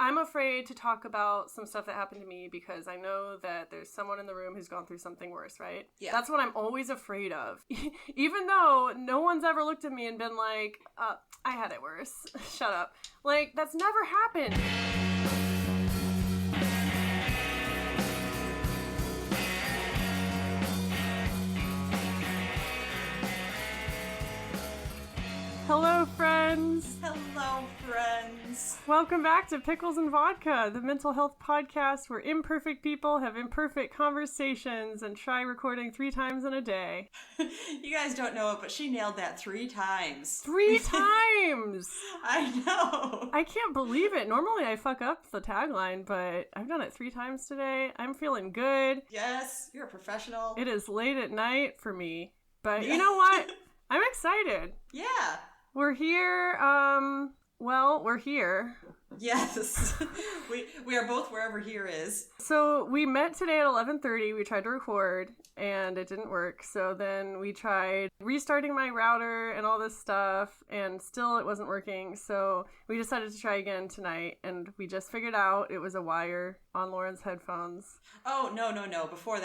I'm afraid to talk about some stuff that happened to me because I know that there's someone in the room who's gone through something worse, right? Yeah. That's what I'm always afraid of. Even though no one's ever looked at me and been like, I had it worse. Shut up. Like, that's never happened. Hello, friends. Hello, friends. Welcome back to Pickles and Vodka, the mental health podcast where imperfect people have imperfect conversations and try recording 3 times in a day. You guys don't know it, but she nailed that 3 times. 3 times! I know. I can't believe it. Normally I fuck up the tagline, but I've done it 3 times today. I'm feeling good. Yes, you're a professional. It is late at night for me, but you know what? I'm excited. Yeah. We're here, we're here. Yes. we are both wherever here is. So we met today at 11:30. We tried to record and it didn't work. So then we tried restarting my router and all this stuff and still it wasn't working. So we decided to try again tonight and we just figured out it was a wire on Lauren's headphones. Oh, no. Before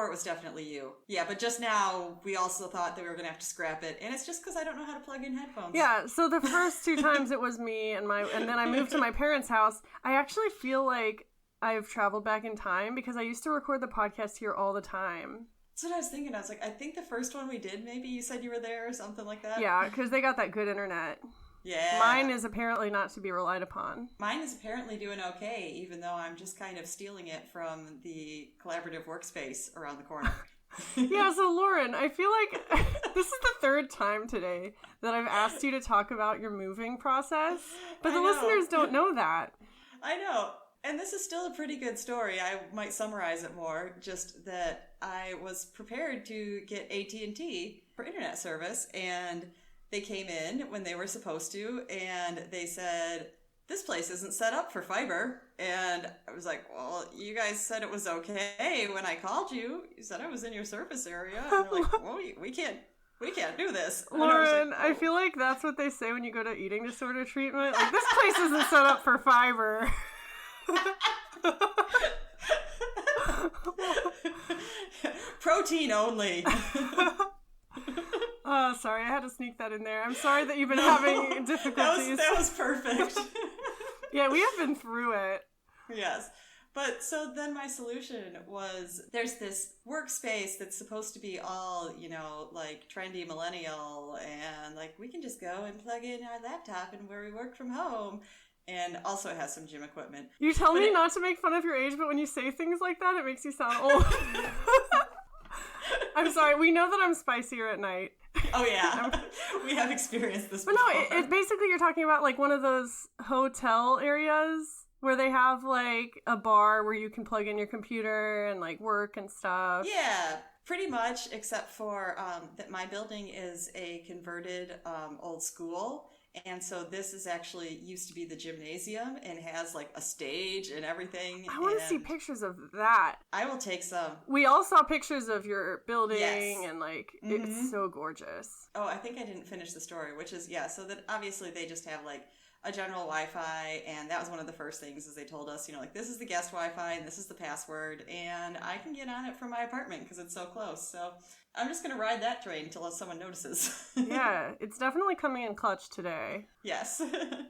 it was definitely you. Yeah, but just now we also thought that we were going to have to scrap it. And it's just because I don't know how to plug in headphones. Yeah, so the first 2 times it was me and then I moved to my parents' house. I actually feel like I've traveled back in time because I used to record the podcast here all the time. That's what I was thinking. I was like, I think the first one we did, maybe you said you were there or something like that. Yeah, because they got that good internet. Yeah. Mine is apparently not to be relied upon. Mine is apparently doing okay, even though I'm just kind of stealing it from the collaborative workspace around the corner. Yeah, so Lauren, I feel like this is the 3rd time today that I've asked you to talk about your moving process, but the listeners don't know that. I know. And this is still a pretty good story. I might summarize it more, just that I was prepared to get AT&T for internet service, and they came in when they were supposed to, and they said, this place isn't set up for fiber. And I was like, well, you guys said it was okay when I called you. You said I was in your service area. And they're like, well, we can't do this. And Lauren, like, I feel like that's what they say when you go to eating disorder treatment. Like, this place isn't set up for fiber. Protein only. Oh, sorry, I had to sneak that in there. I'm sorry that you've been having difficulties. That was perfect. Yeah, we have been through it. Yes. But so then my solution was, there's this workspace that's supposed to be all, like trendy millennial, and like we can just go and plug in our laptop and where we work from home. And also it has some gym equipment. You tell me not to make fun of your age, but when you say things like that, it makes you sound old. I'm sorry, we know that I'm spicier at night. Oh yeah, we have experienced this before. But no, it basically you're talking about like one of those hotel areas where they have like a bar where you can plug in your computer and like work and stuff. Yeah, pretty much, except for that my building is a converted old school. And so this is actually used to be the gymnasium and has like a stage and everything. I want to see pictures of that. I will take some. We all saw pictures of your building and like it's so gorgeous. Oh, I think I didn't finish the story, which is, so that obviously they just have like a general Wi-Fi, and that was one of the first things is they told us, like this is the guest Wi-Fi and this is the password, and I can get on it from my apartment because it's so close. So I'm just going to ride that train until someone notices. Yeah, it's definitely coming in clutch today. Yes.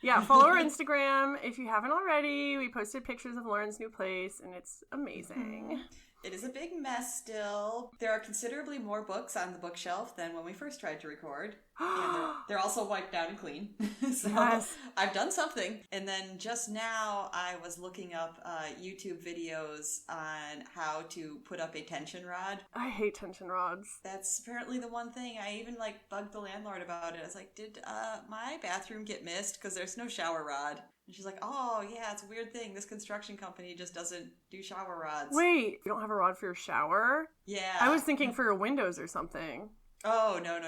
Yeah, follow our Instagram if you haven't already. We posted pictures of Lauren's new place, and it's amazing. It is a big mess still. There are considerably more books on the bookshelf than when we first tried to record. And they're also wiped out and clean. So yes. I've done something. And then just now I was looking up YouTube videos on how to put up a tension rod. I hate tension rods. That's apparently the one thing. I even bugged the landlord about it. I was like, did my bathroom get missed? Because there's no shower rod. And she's like, oh, yeah, it's a weird thing. This construction company just doesn't do shower rods. Wait, you don't have a rod for your shower? Yeah. I was thinking for your windows or something. Oh, no.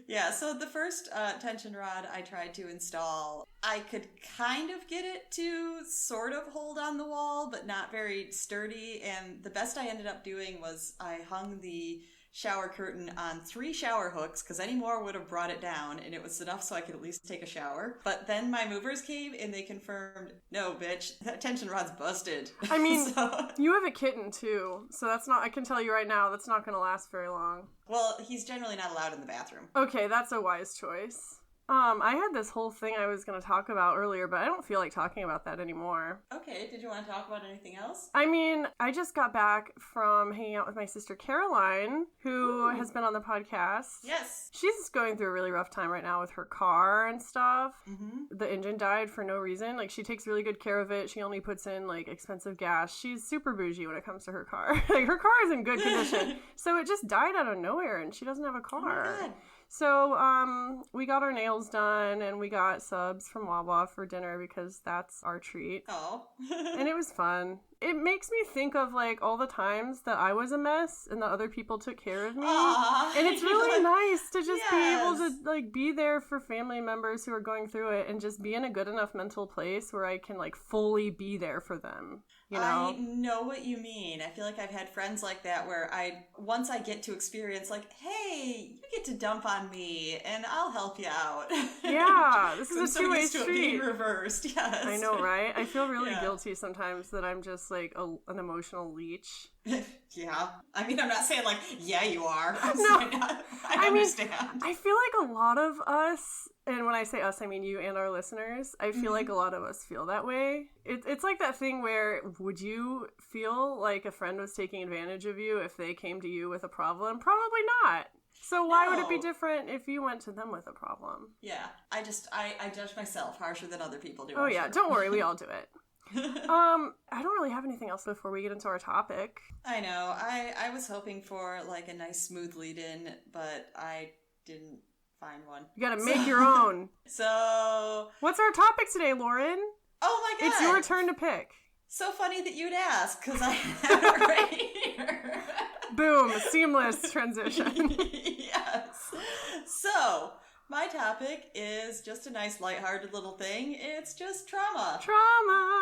Yeah, so the first tension rod I tried to install, I could kind of get it to sort of hold on the wall, but not very sturdy. And the best I ended up doing was I hung the shower curtain on 3 shower hooks, because any more would have brought it down, and it was enough so I could at least take a shower. But then my movers came and they confirmed, no, bitch, that tension rod's busted. I mean, you have a kitten too, so that's not, I can tell you right now, that's not going to last very long. Well, he's generally not allowed in the bathroom. Okay, that's a wise choice. I had this whole thing I was going to talk about earlier, but I don't feel like talking about that anymore. Okay, did you want to talk about anything else? I mean, I just got back from hanging out with my sister Caroline, who has been on the podcast. Yes. She's going through a really rough time right now with her car and stuff. Mm-hmm. The engine died for no reason. Like, she takes really good care of it. She only puts in, like, expensive gas. She's super bougie when it comes to her car. Like, her car is in good condition. So it just died out of nowhere, and she doesn't have a car. Oh my God. So, we got our nails done, and we got subs from Wawa for dinner because that's our treat. Oh. And it was fun. It makes me think of, like, all the times that I was a mess and the other people took care of me. Aww. And it's really nice to just be able Yes. to, like, be there for family members who are going through it and just be in a good enough mental place where I can, like, fully be there for them. You know? I know what you mean. I feel like I've had friends like that where once I get to experience, like, hey, you get to dump on me and I'll help you out. Yeah, this is a two-way used to it street. being reversed, yes. I know, right? I feel really Yeah. guilty sometimes that I'm just, like, an emotional leech. Yeah. I mean, I'm not saying, like, yeah, you are. No. I understand. I feel like a lot of us, and when I say us, I mean you and our listeners, I feel like a lot of us feel that way. It's like that thing where, would you feel like a friend was taking advantage of you if they came to you with a problem? Probably not. So why would it be No. different if you went to them with a problem? Yeah. I judge myself harsher than other people do. Oh I'm yeah, sure. don't worry, we all do it. I don't really have anything else before we get into our topic. I know. I was hoping for, like, a nice smooth lead-in, but I didn't find one. You gotta make your own. So... What's our topic today, Lauren? Oh my God! It's your turn to pick. So funny that you'd ask, because I have it right here. Boom, seamless transition. Yes. So, my topic is just a nice lighthearted little thing. It's just trauma. Trauma.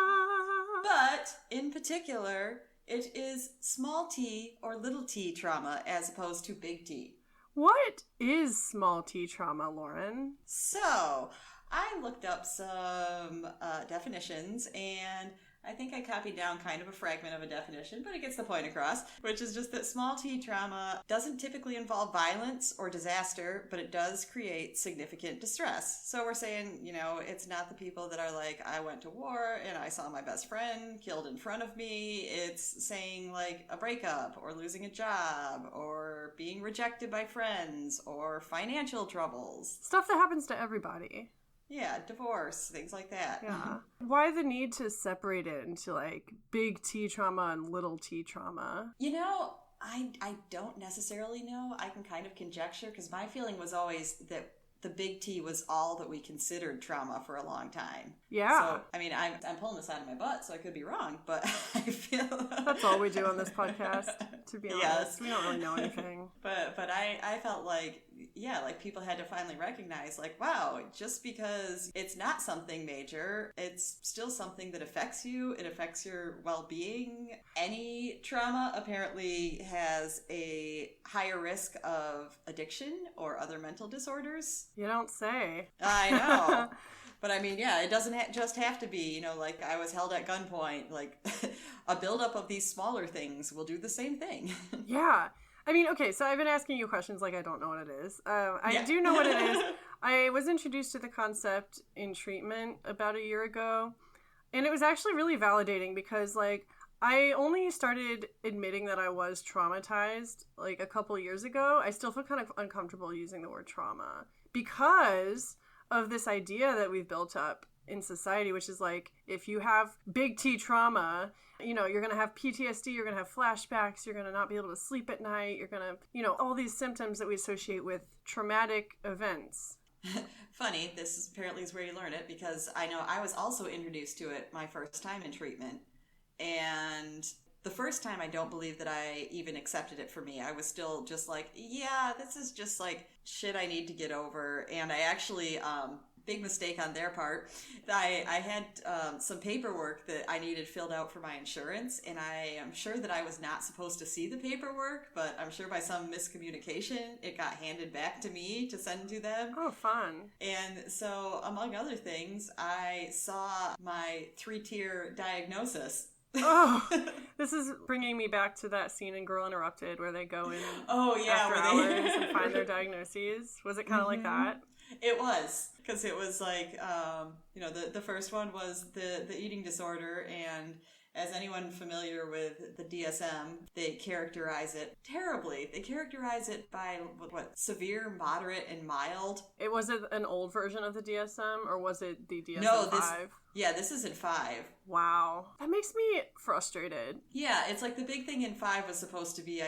But, in particular, it is small t or little t trauma as opposed to big T. What is small t trauma, Lauren? So, I looked up some definitions, and I think I copied down kind of a fragment of a definition, but it gets the point across, which is just that small t trauma doesn't typically involve violence or disaster, but it does create significant distress. So we're saying, you know, it's not the people that are like, I went to war and I saw my best friend killed in front of me. It's saying like a breakup or losing a job or being rejected by friends or financial troubles. Stuff that happens to everybody. Yeah, divorce, things like that. Yeah. Why the need to separate it into like big T trauma and little t trauma? You know, I don't necessarily know. I can kind of conjecture, because my feeling was always that the big T was all that we considered trauma for a long time. Yeah. So, I mean, I'm pulling this out of my butt, so I could be wrong, but I feel... That's all we do on this podcast, to be honest. Yes. We don't really know anything. But I felt like, yeah, like people had to finally recognize, like, wow, just because it's not something major, it's still something that affects you. It affects your well-being. Any trauma apparently has a higher risk of addiction or other mental disorders. You don't say. I know. But I mean, yeah, it doesn't just have to be, you know, like I was held at gunpoint. Like a buildup of these smaller things will do the same thing. Yeah. I mean, okay, so I've been asking you questions like I don't know what it is. I do know what it is. I was introduced to the concept in treatment about a year ago, and it was actually really validating because, like, I only started admitting that I was traumatized, like, a couple years ago. I still feel kind of uncomfortable using the word trauma because of this idea that we've built up in society, which is like, if you have big T trauma, you know, you're going to have PTSD, you're going to have flashbacks, you're going to not be able to sleep at night, you're going to, you know, all these symptoms that we associate with traumatic events. Funny, this is apparently is where you learn it, because I know I was also introduced to it my first time in treatment. And the first time, I don't believe that I even accepted it for me. I was still just like, yeah, this is just like shit I need to get over. And I actually big mistake on their part. I had some paperwork that I needed filled out for my insurance, and I am sure that I was not supposed to see the paperwork, but I'm sure by some miscommunication, it got handed back to me to send to them. Oh, fun. And so, among other things, I saw my 3-tier diagnosis. Oh, this is bringing me back to that scene in Girl Interrupted where they go in after hours and find their diagnoses. Was it kind of like that? It was, because it was like, the first one was the eating disorder, and as anyone familiar with the DSM, they characterize it terribly. They characterize it by, severe, moderate, and mild. Was it an old version of the DSM, or was it the DSM-5? No, this is in 5. Wow. That makes me frustrated. Yeah, it's like the big thing in 5 was supposed to be,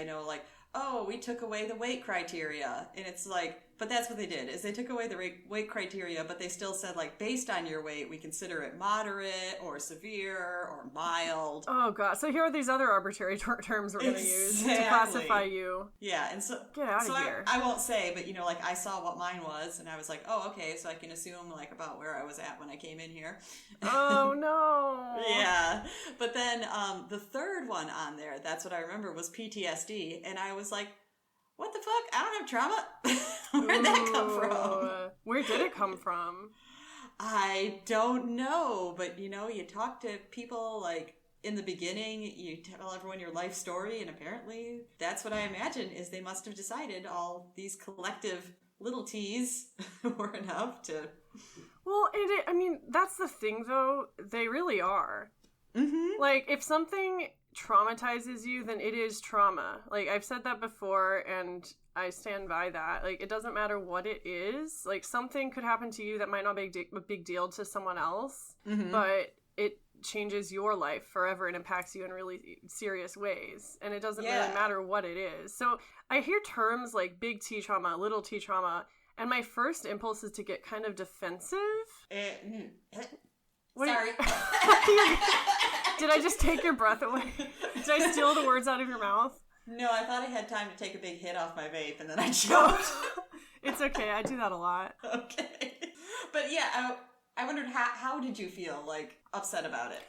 we took away the weight criteria. And it's like, but that's what they did, is they took away the weight criteria, but they still said, based on your weight, we consider it moderate or severe or mild. Oh, God. So here are these other arbitrary terms we're going to use to classify you. Yeah, and so... Get out of here. I won't say, but, I saw what mine was, and I was like, oh, okay, so I can assume, about where I was at when I came in here. Oh, no. Yeah. But then the third one on there, that's what I remember, was PTSD, and I was like, what the fuck? I don't have trauma. Where'd that come from? Where did it come from? I don't know, but you talk to people in the beginning, you tell everyone your life story, and apparently that's what I imagine is they must have decided all these collective little T's were enough to... Well, that's the thing though, they really are. Mm-hmm. If something traumatizes you, then it is trauma. I've said that before, and I stand by that. It doesn't matter what it is. Something could happen to you that might not be a big deal to someone else, but it changes your life forever and impacts you in really serious ways. And it doesn't really matter what it is. So I hear terms like big T trauma, little T trauma, and my first impulse is to get kind of defensive. Sorry. Did I just take your breath away? Did I steal the words out of your mouth? No, I thought I had time to take a big hit off my vape, and then I choked. It's okay. I do that a lot. Okay. But yeah, I wondered, how did you feel, upset about it?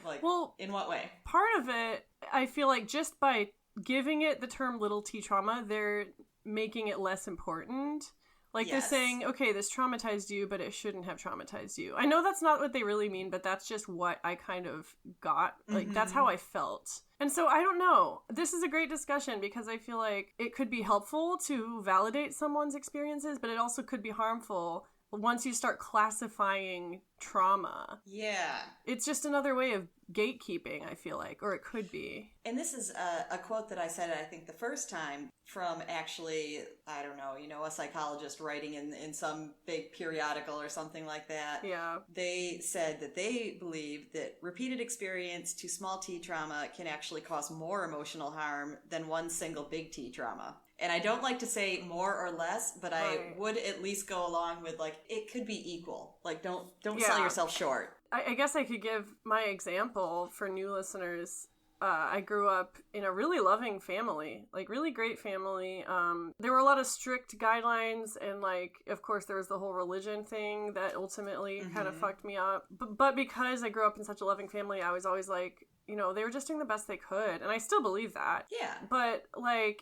In what way? Part of it, I feel like just by giving it the term little T trauma, they're making it less important. They're saying, okay, this traumatized you, but it shouldn't have traumatized you. I know that's not what they really mean, but that's just what I kind of got. That's how I felt. And so I don't know. This is a great discussion because I feel like it could be helpful to validate someone's experiences, but it also could be harmful once you start classifying trauma. Yeah. It's just another way of gatekeeping, I feel like, or it could be. And this is a quote that I said, I think, the first time from actually, I don't know, a psychologist writing in some big periodical or something like that. Yeah. They said that they believe that repeated experience to small T trauma can actually cause more emotional harm than one single big T trauma. And I don't like to say more or less, but I would at least go along with, it could be equal. Don't sell yourself short. I guess I could give my example for new listeners. I grew up in a really loving family, really great family. There were a lot of strict guidelines, and of course there was the whole religion thing that ultimately kind of fucked me up. But because I grew up in such a loving family, I was always they were just doing the best they could, and I still believe that. Yeah. But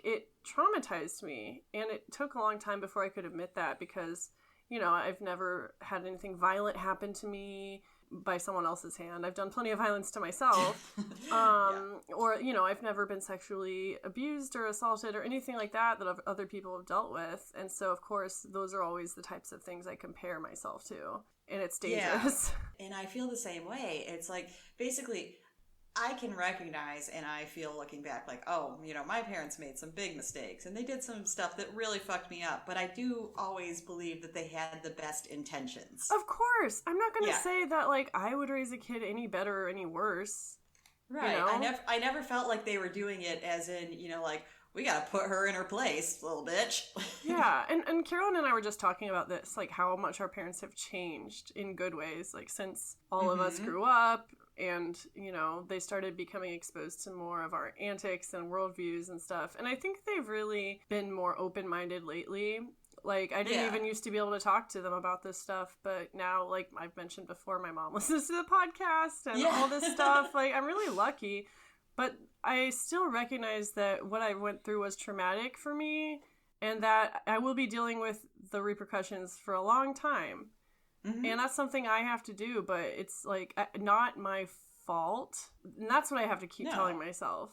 it traumatized me, and it took a long time before I could admit that because, I've never had anything violent happen to me by someone else's hand. I've done plenty of violence to myself. Or, I've never been sexually abused or assaulted or anything like that other people have dealt with. And so, of course, those are always the types of things I compare myself to. And it's dangerous. Yeah. And I feel the same way. It's basically... I can recognize, and I feel looking back my parents made some big mistakes and they did some stuff that really fucked me up, but I do always believe that they had the best intentions. Of course. I'm not going to say that I would raise a kid any better or any worse. Right. I never felt like they were doing it as in, we got to put her in her place, little bitch. Yeah. And Carolyn and I were just talking about this, how much our parents have changed in good ways, since all of us grew up. And, they started becoming exposed to more of our antics and worldviews and stuff. And I think they've really been more open-minded lately. Like, I didn't even used to be able to talk to them about this stuff, but now, like I've mentioned before, my mom listens to the podcast and all this stuff. Like, I'm really lucky, but I still recognize that what I went through was traumatic for me, and that I will be dealing with the repercussions for a long time. Mm-hmm. And that's something I have to do, but it's, like, not my fault. And that's what I have to keep telling myself,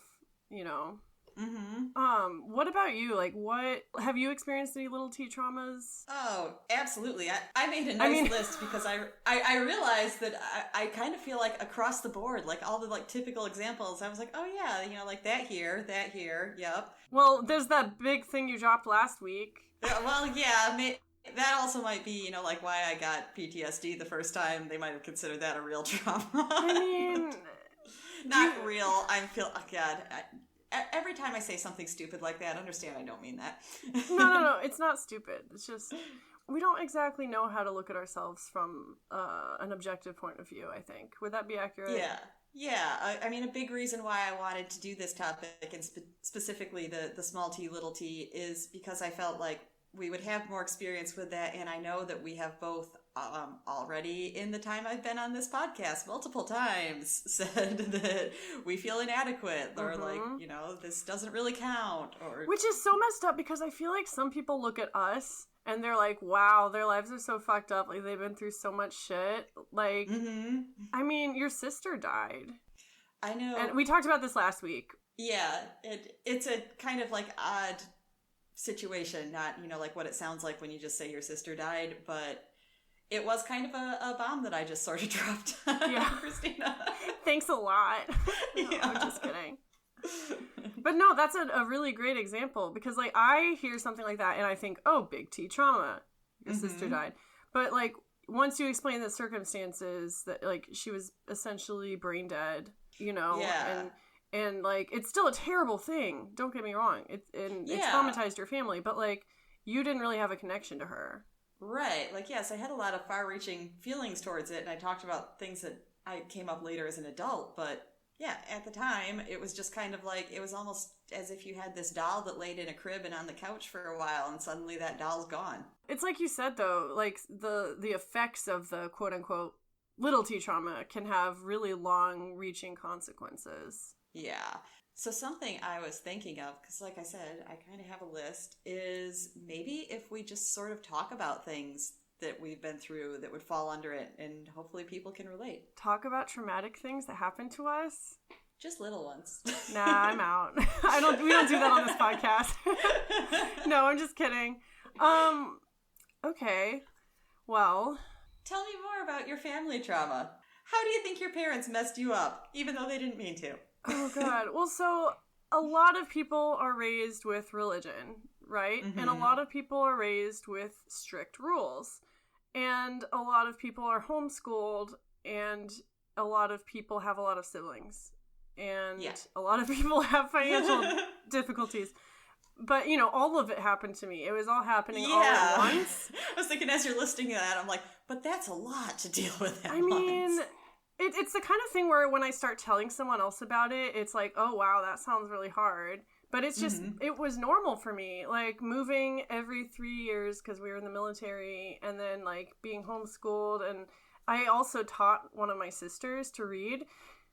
you know? Mm-hmm. What about you? Like, what have you experienced any little T traumas? Oh, absolutely. I made a nice list because I realized that I kind of feel like across the board, like all the like typical examples, I was like, oh yeah, you know, like that here, yep. Well, there's that big thing you dropped last week. Well, yeah, that also might be, you know, like why I got PTSD the first time. They might have considered that a real trauma. I mean, not real. I feel, oh God. Every time I say something stupid like that, understand I don't mean that. No, it's not stupid. It's just, we don't exactly know how to look at ourselves from an objective point of view, I think. Would that be accurate? Yeah. I mean, a big reason why I wanted to do this topic, and specifically the small t, little t, is because I felt like we would have more experience with that, and I know that we have both already, in the time I've been on this podcast, multiple times said that we feel inadequate, or like, you know, this doesn't really count, or which is so messed up, because I feel like some people look at us and they're like, wow, their lives are so fucked up, like they've been through so much shit. Like, I mean, your sister died. I know, and we talked about this last week. Yeah, it's a kind of like odd situation, not, you know, like what it sounds like when you just say your sister died, but it was kind of a bomb that I just sort of dropped. Yeah. Christina. Thanks a lot. No, I'm just kidding. But no, that's a really great example, because like I hear something like that and I think, oh, big T trauma. Your sister died. But like once you explain the circumstances, that like she was essentially brain dead, you know, and like it's still a terrible thing. Don't get me wrong. It traumatized your family, but like you didn't really have a connection to her. Right. Like, yes, I had a lot of far-reaching feelings towards it, and I talked about things that I came up later as an adult, but yeah, at the time, it was just kind of like, it was almost as if you had this doll that laid in a crib and on the couch for a while, and suddenly that doll's gone. It's like you said, though, like, the effects of the quote-unquote little T trauma can have really long-reaching consequences. Yeah. So something I was thinking of, because like I said, I kind of have a list, is maybe if we just sort of talk about things that we've been through that would fall under it, and hopefully people can relate. Talk about traumatic things that happened to us? Just little ones. Nah, I'm out. We don't do that on this podcast. No, I'm just kidding. Okay. Well, tell me more about your family trauma. How do you think your parents messed you up, even though they didn't mean to? Oh, God. Well, so a lot of people are raised with religion, right? Mm-hmm. And a lot of people are raised with strict rules. And a lot of people are homeschooled, and a lot of people have a lot of siblings. And a lot of people have financial difficulties. But, you know, all of it happened to me. It was all happening all at once. I was thinking as you're listing that, I'm like, but that's a lot to deal with at once. I mean, it's the kind of thing where when I start telling someone else about it, it's like, oh, wow, that sounds really hard. But it's just, it was normal for me. Like, moving every 3 years because we were in the military, and then, like, being homeschooled. And I also taught one of my sisters to read.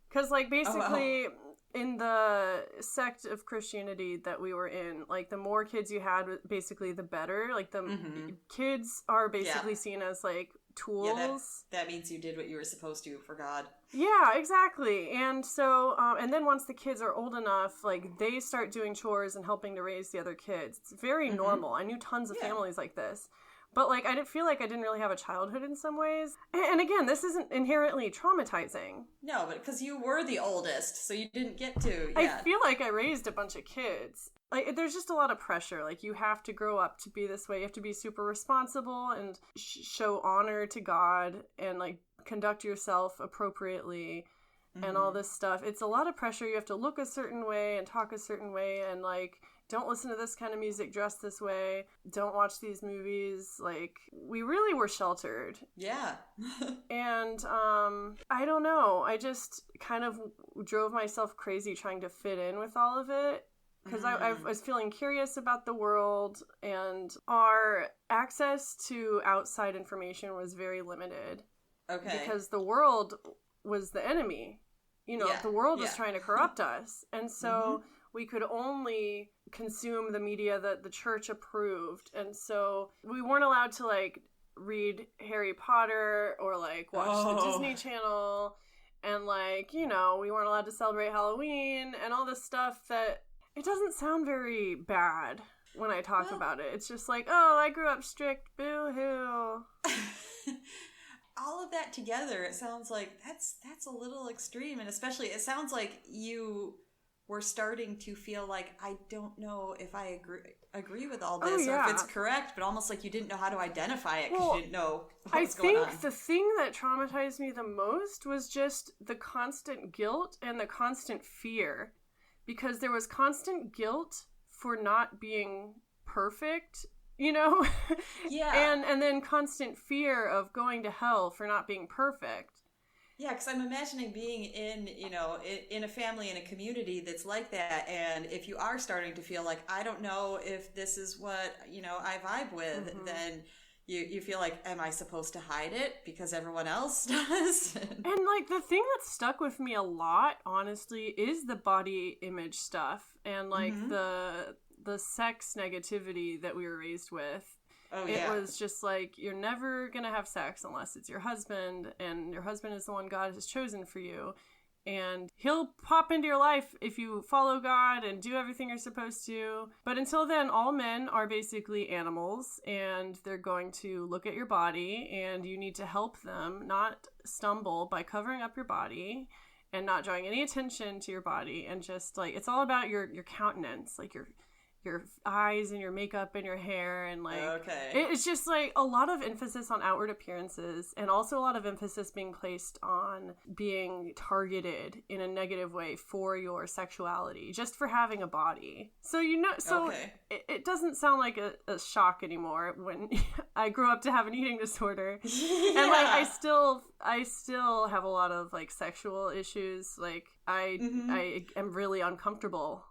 Because, like, basically, in the sect of Christianity that we were in, like, the more kids you had, basically, the better. Like, the kids are basically seen as, like, tools. Yeah, that means you did what you were supposed to for God. Yeah, exactly. And so, and then once the kids are old enough, like, they start doing chores and helping to raise the other kids. It's very normal. I knew tons of families like this. But, like, I didn't feel like I didn't really have a childhood in some ways. And again, this isn't inherently traumatizing. No, but because you were the oldest, so you didn't get to. I feel like I raised a bunch of kids. Like, there's just a lot of pressure. Like, you have to grow up to be this way. You have to be super responsible and show honor to God and, like, conduct yourself appropriately and all this stuff. It's a lot of pressure. You have to look a certain way and talk a certain way and, like, don't listen to this kind of music, dress this way, don't watch these movies. Like, we really were sheltered. Yeah. And, I don't know. I just kind of drove myself crazy trying to fit in with all of it. because I was feeling curious about the world, and our access to outside information was very limited. Okay. Because the world was the enemy. You know, the world was trying to corrupt us. And so we could only consume the media that the church approved. And so we weren't allowed to, like, read Harry Potter or, like, watch the Disney Channel. And, like, you know, we weren't allowed to celebrate Halloween and all this stuff that it doesn't sound very bad when I talk about it. It's just like, oh, I grew up strict, boo-hoo. All of that together, it sounds like that's a little extreme. And especially, it sounds like you were starting to feel like, I don't know if I agree with all this or if it's correct, but almost like you didn't know how to identify it because you didn't know what was going on. I think the thing that traumatized me the most was just the constant guilt and the constant fear, because there was constant guilt for not being perfect, you know? Yeah. And then constant fear of going to hell for not being perfect. Yeah, because I'm imagining being in, you know, in a family, in a community that's like that, and if you are starting to feel like, I don't know if this is what, you know, I vibe with, then you feel like, am I supposed to hide it because everyone else does? And, like, the thing that stuck with me a lot, honestly, is the body image stuff, and, like, the sex negativity that we were raised with. Oh, yeah. It was just like, you're never gonna have sex unless it's your husband, and your husband is the one God has chosen for you, and he'll pop into your life if you follow God and do everything you're supposed to. But until then, all men are basically animals, and they're going to look at your body, and you need to help them not stumble by covering up your body and not drawing any attention to your body, and just, like, it's all about your countenance, like your eyes and your makeup and your hair, and, like, it's just, like, a lot of emphasis on outward appearances, and also a lot of emphasis being placed on being targeted in a negative way for your sexuality, just for having a body. So, you know, it doesn't sound like a shock anymore when I grew up to have an eating disorder. Yeah. And, like, I still have a lot of, like, sexual issues. Like, I am really uncomfortable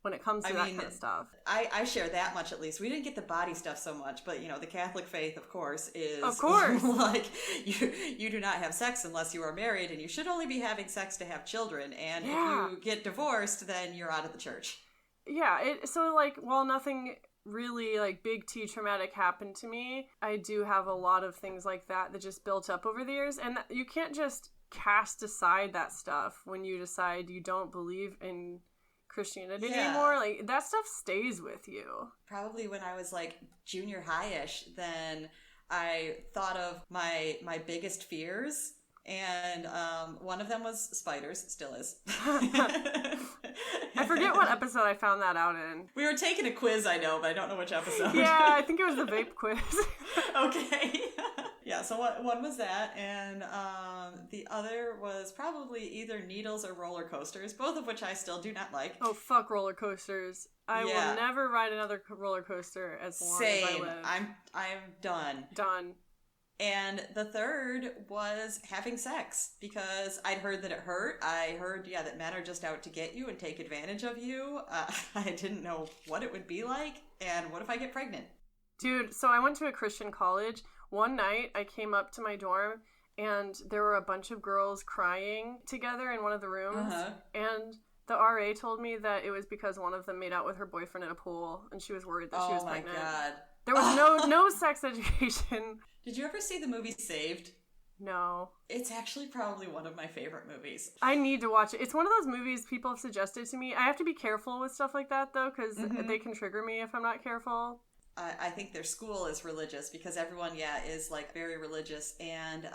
when it comes to that kind of stuff. I share that much, at least. We didn't get the body stuff so much, but, you know, the Catholic faith, of course, is... Of course! Like, you do not have sex unless you are married, and you should only be having sex to have children, and if you get divorced, then you're out of the church. Yeah, so, like, while nothing really, like, big T traumatic happened to me, I do have a lot of things like that just built up over the years, and you can't just cast aside that stuff when you decide you don't believe in Christianity anymore. Like, that stuff stays with you. Probably when I was, like, junior high-ish, then I thought of my biggest fears, and one of them was spiders. Still is. I forget what episode I found that out in. We were taking a quiz, I know, but I don't know which episode. Yeah, I think it was the vape quiz. Okay. Yeah, so one was that, and the other was probably either needles or roller coasters, both of which I still do not like. Oh, fuck roller coasters. I will never ride another roller coaster as long as I live. I'm done. Done. And the third was having sex, because I'd heard that it hurt. I heard, that men are just out to get you and take advantage of you. I didn't know what it would be like, and what if I get pregnant? Dude, so I went to a Christian college. One night, I came up to my dorm, and there were a bunch of girls crying together in one of the rooms, and the RA told me that it was because one of them made out with her boyfriend at a pool, and she was worried that she was pregnant. Oh my God. There was no sex education. Did you ever see the movie Saved? No. It's actually probably one of my favorite movies. I need to watch it. It's one of those movies people have suggested to me. I have to be careful with stuff like that, though, because they can trigger me if I'm not careful. I think their school is religious, because everyone, is, like, very religious, and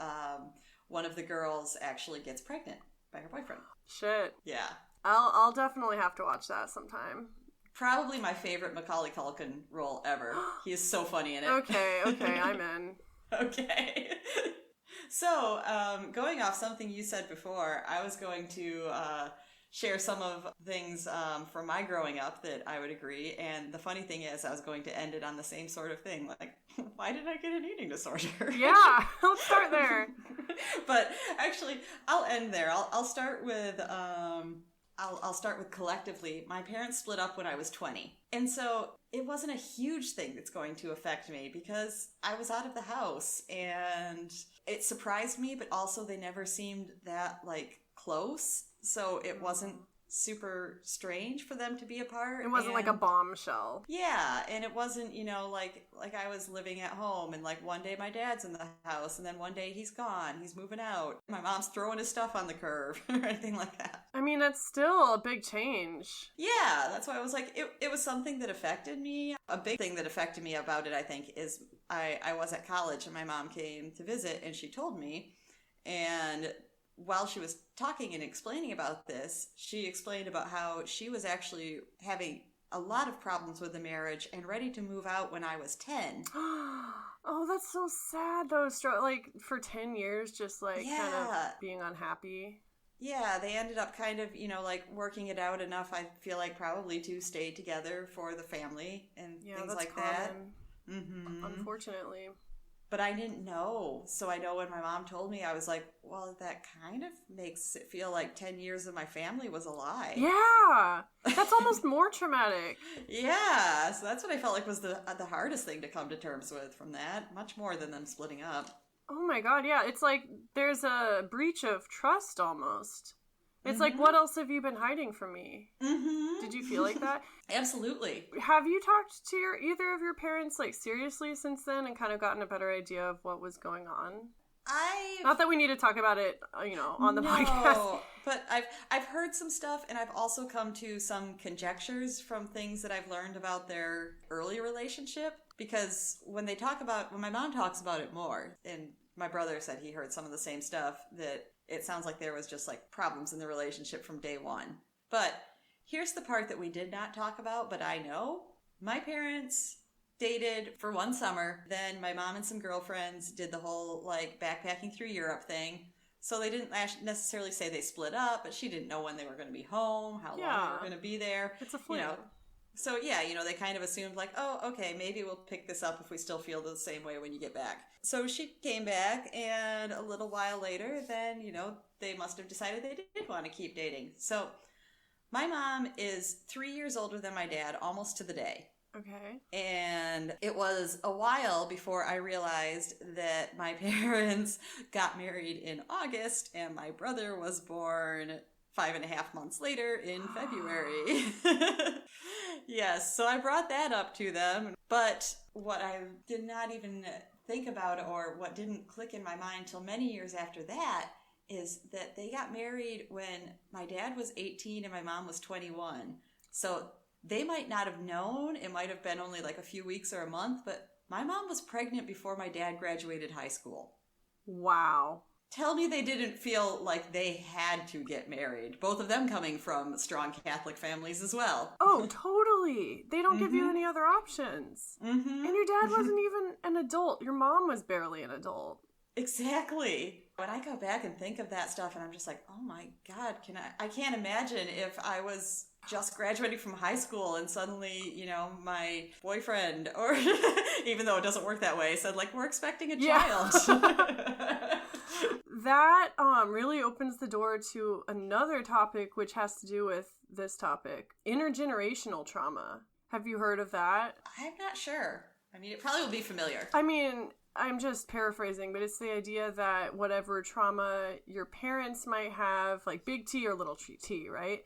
one of the girls actually gets pregnant by her boyfriend. Shit. Yeah. I'll definitely have to watch that sometime. Probably my favorite Macaulay Culkin role ever. He is so funny in it. Okay, I'm in. Okay. So, going off something you said before, I was going to share some of things from my growing up that I would agree, and the funny thing is I was going to end it on the same sort of thing, like, why did I get an eating disorder? Yeah, let's start there. But actually, I'll end there. I'll start with, I'll start with collectively. My parents split up when I was 20. And so it wasn't a huge thing that's going to affect me because I was out of the house and it surprised me, but also they never seemed that like close. So it wasn't super strange for them to be apart. It wasn't like a bombshell. Yeah, and it wasn't, like I was living at home and like one day my dad's in the house and then one day he's gone, he's moving out. My mom's throwing his stuff on the curb or anything like that. I mean, that's still a big change. Yeah, that's why I was like, it was something that affected me. A big thing that affected me about it, I think, is I was at college and my mom came to visit and she told me, and while she was talking and explaining about this, she explained about how she was actually having a lot of problems with the marriage and ready to move out when I was 10. Oh, that's so sad, though. Like, for 10 years, just, like, kind of being unhappy. Yeah, they ended up kind of, like, working it out enough, I feel like, probably to stay together for the family and things like that. Mm-hmm. Unfortunately. But I didn't know. So I know when my mom told me, I was like, well, that kind of makes it feel like 10 years of my family was a lie. Yeah. That's almost more traumatic. Yeah. So that's what I felt like was the hardest thing to come to terms with from that. Much more than them splitting up. Oh my God. Yeah. It's like there's a breach of trust almost. It's like, what else have you been hiding from me? Mm-hmm. Did you feel like that? Absolutely. Have you talked to either of your parents, like, seriously since then and kind of gotten a better idea of what was going on? Not that we need to talk about it, on the podcast. But I've heard some stuff, and I've also come to some conjectures from things that I've learned about their early relationship. Because when my mom talks about it more, and my brother said he heard some of the same stuff, that it sounds like there was just like problems in the relationship from day one. But here's the part that we did not talk about, but I know. My parents dated for one summer. Then my mom and some girlfriends did the whole like backpacking through Europe thing. So they didn't necessarily say they split up, but she didn't know when they were going to be home, how long they were going to be there. It's a fling. So yeah, they kind of assumed like, oh, okay, maybe we'll pick this up if we still feel the same way when you get back. So she came back, and a little while later, then, they must have decided they did want to keep dating. So my mom is 3 years older than my dad, almost to the day. Okay. And it was a while before I realized that my parents got married in August, and my brother was born 5.5 months later in February. Yes, so I brought that up to them. But what I did not even think about, or what didn't click in my mind till many years after that, is that they got married when my dad was 18 and my mom was 21. So they might not have known. It might have been only like a few weeks or a month, but my mom was pregnant before my dad graduated high school. Wow. Tell me they didn't feel like they had to get married. Both of them coming from strong Catholic families as well. Oh, totally. They don't give you any other options. Mm-hmm. And your dad wasn't even an adult. Your mom was barely an adult. Exactly. When I go back and think of that stuff, and I'm just like, oh my God, I can't imagine if I was just graduating from high school and suddenly, my boyfriend, or even though it doesn't work that way, said like, we're expecting a child. That really opens the door to another topic which has to do with this topic. Intergenerational trauma. Have you heard of that? I'm not sure. I mean, it probably will be familiar. I mean, I'm just paraphrasing, but it's the idea that whatever trauma your parents might have, like big T or little t, right?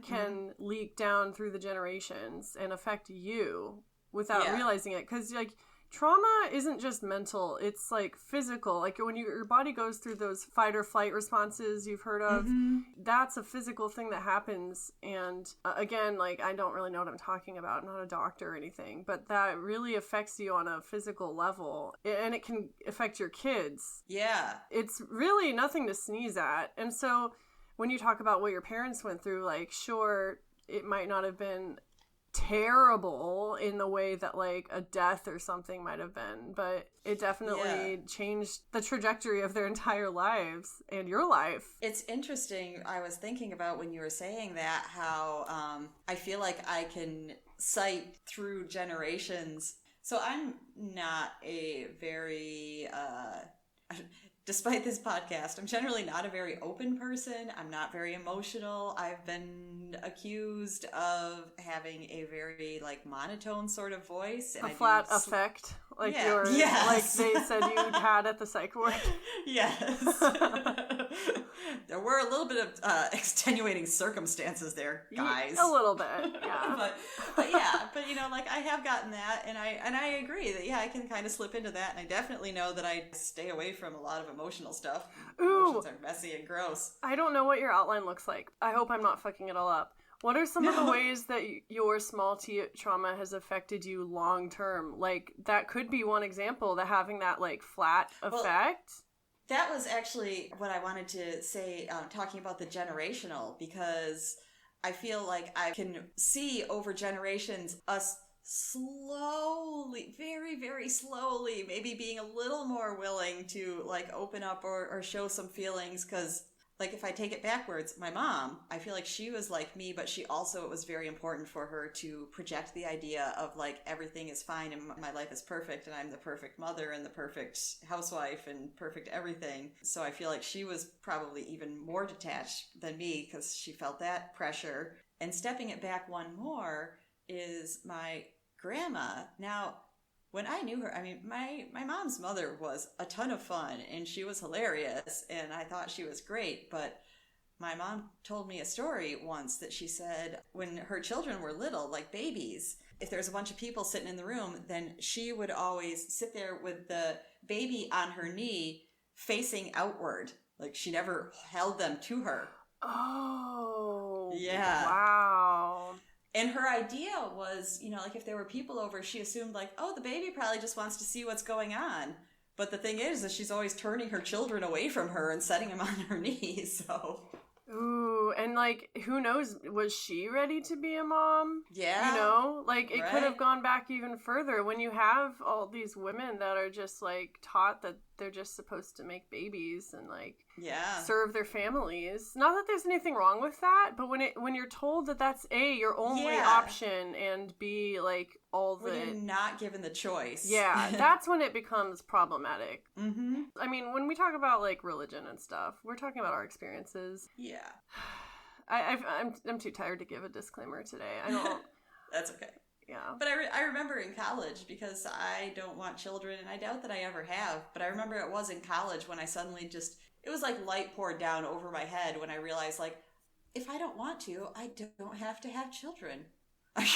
Can leak down through the generations and affect you without realizing it. Because, like, trauma isn't just mental, it's like physical. Like when your body goes through those fight or flight responses you've heard of, that's a physical thing that happens. And again, like, I don't really know what I'm talking about. I'm not a doctor or anything, but that really affects you on a physical level, and it can affect your kids. Yeah. It's really nothing to sneeze at. And so when you talk about what your parents went through, like, sure, it might not have been terrible in the way that like a death or something might have been, but it definitely changed the trajectory of their entire lives and your life. It's interesting. I was thinking about when you were saying that, how I feel like I can cite through generations. So I'm not a very despite this podcast, I'm generally not a very open person. I'm not very emotional. I've been accused of having a very like monotone sort of voice. And a flat affect, like like they said you had at the psych ward. Yes. There were a little bit of extenuating circumstances there, guys. A little bit, yeah. but you know, like I have gotten that, and I agree that I can kind of slip into that, and I definitely know that I stay away from a lot of emotional stuff. Ooh, emotions are messy and gross. I don't know what your outline looks like. I hope I'm not fucking it all up. What are some of the ways that your small T trauma has affected you long term? Like, that could be one example, that having that like flat effect. That was actually what I wanted to say, talking about the generational, because I feel like I can see over generations us slowly, very, very slowly, maybe being a little more willing to like open up or show some feelings. Because like if I take it backwards, my mom, I feel like she was like me, but it was very important for her to project the idea of like everything is fine and my life is perfect and I'm the perfect mother and the perfect housewife and perfect everything. So I feel like she was probably even more detached than me because she felt that pressure. And stepping it back one more is my grandma. Now, when I knew her, I mean, my mom's mother was a ton of fun and she was hilarious and I thought she was great. But my mom told me a story once that she said when her children were little, like babies, if there's a bunch of people sitting in the room, then she would always sit there with the baby on her knee facing outward. Like she never held them to her. Oh. Yeah. Wow. And her idea was, you know, like if there were people over, she assumed like, oh, the baby probably just wants to see what's going on. But the thing is that she's always turning her children away from her and setting them on her knees. So. Ooh, and like, who knows, was she ready to be a mom? Yeah. You know, like it could have gone back even further when you have all these women that are just like taught that they're just supposed to make babies and like serve their families. Not that there's anything wrong with that, but when you're told that that's A, your only option, and B, like all the... When you're not given the choice. Yeah, that's when it becomes problematic. Mm-hmm. I mean, when we talk about like religion and stuff, we're talking about our experiences. Yeah. I'm too tired to give a disclaimer today. I don't... That's okay. Yeah. But I remember in college, because I don't want children, and I doubt that I ever have, but I remember it was in college when I suddenly just... It was like light poured down over my head when I realized, like, if I don't want to, I don't have to have children.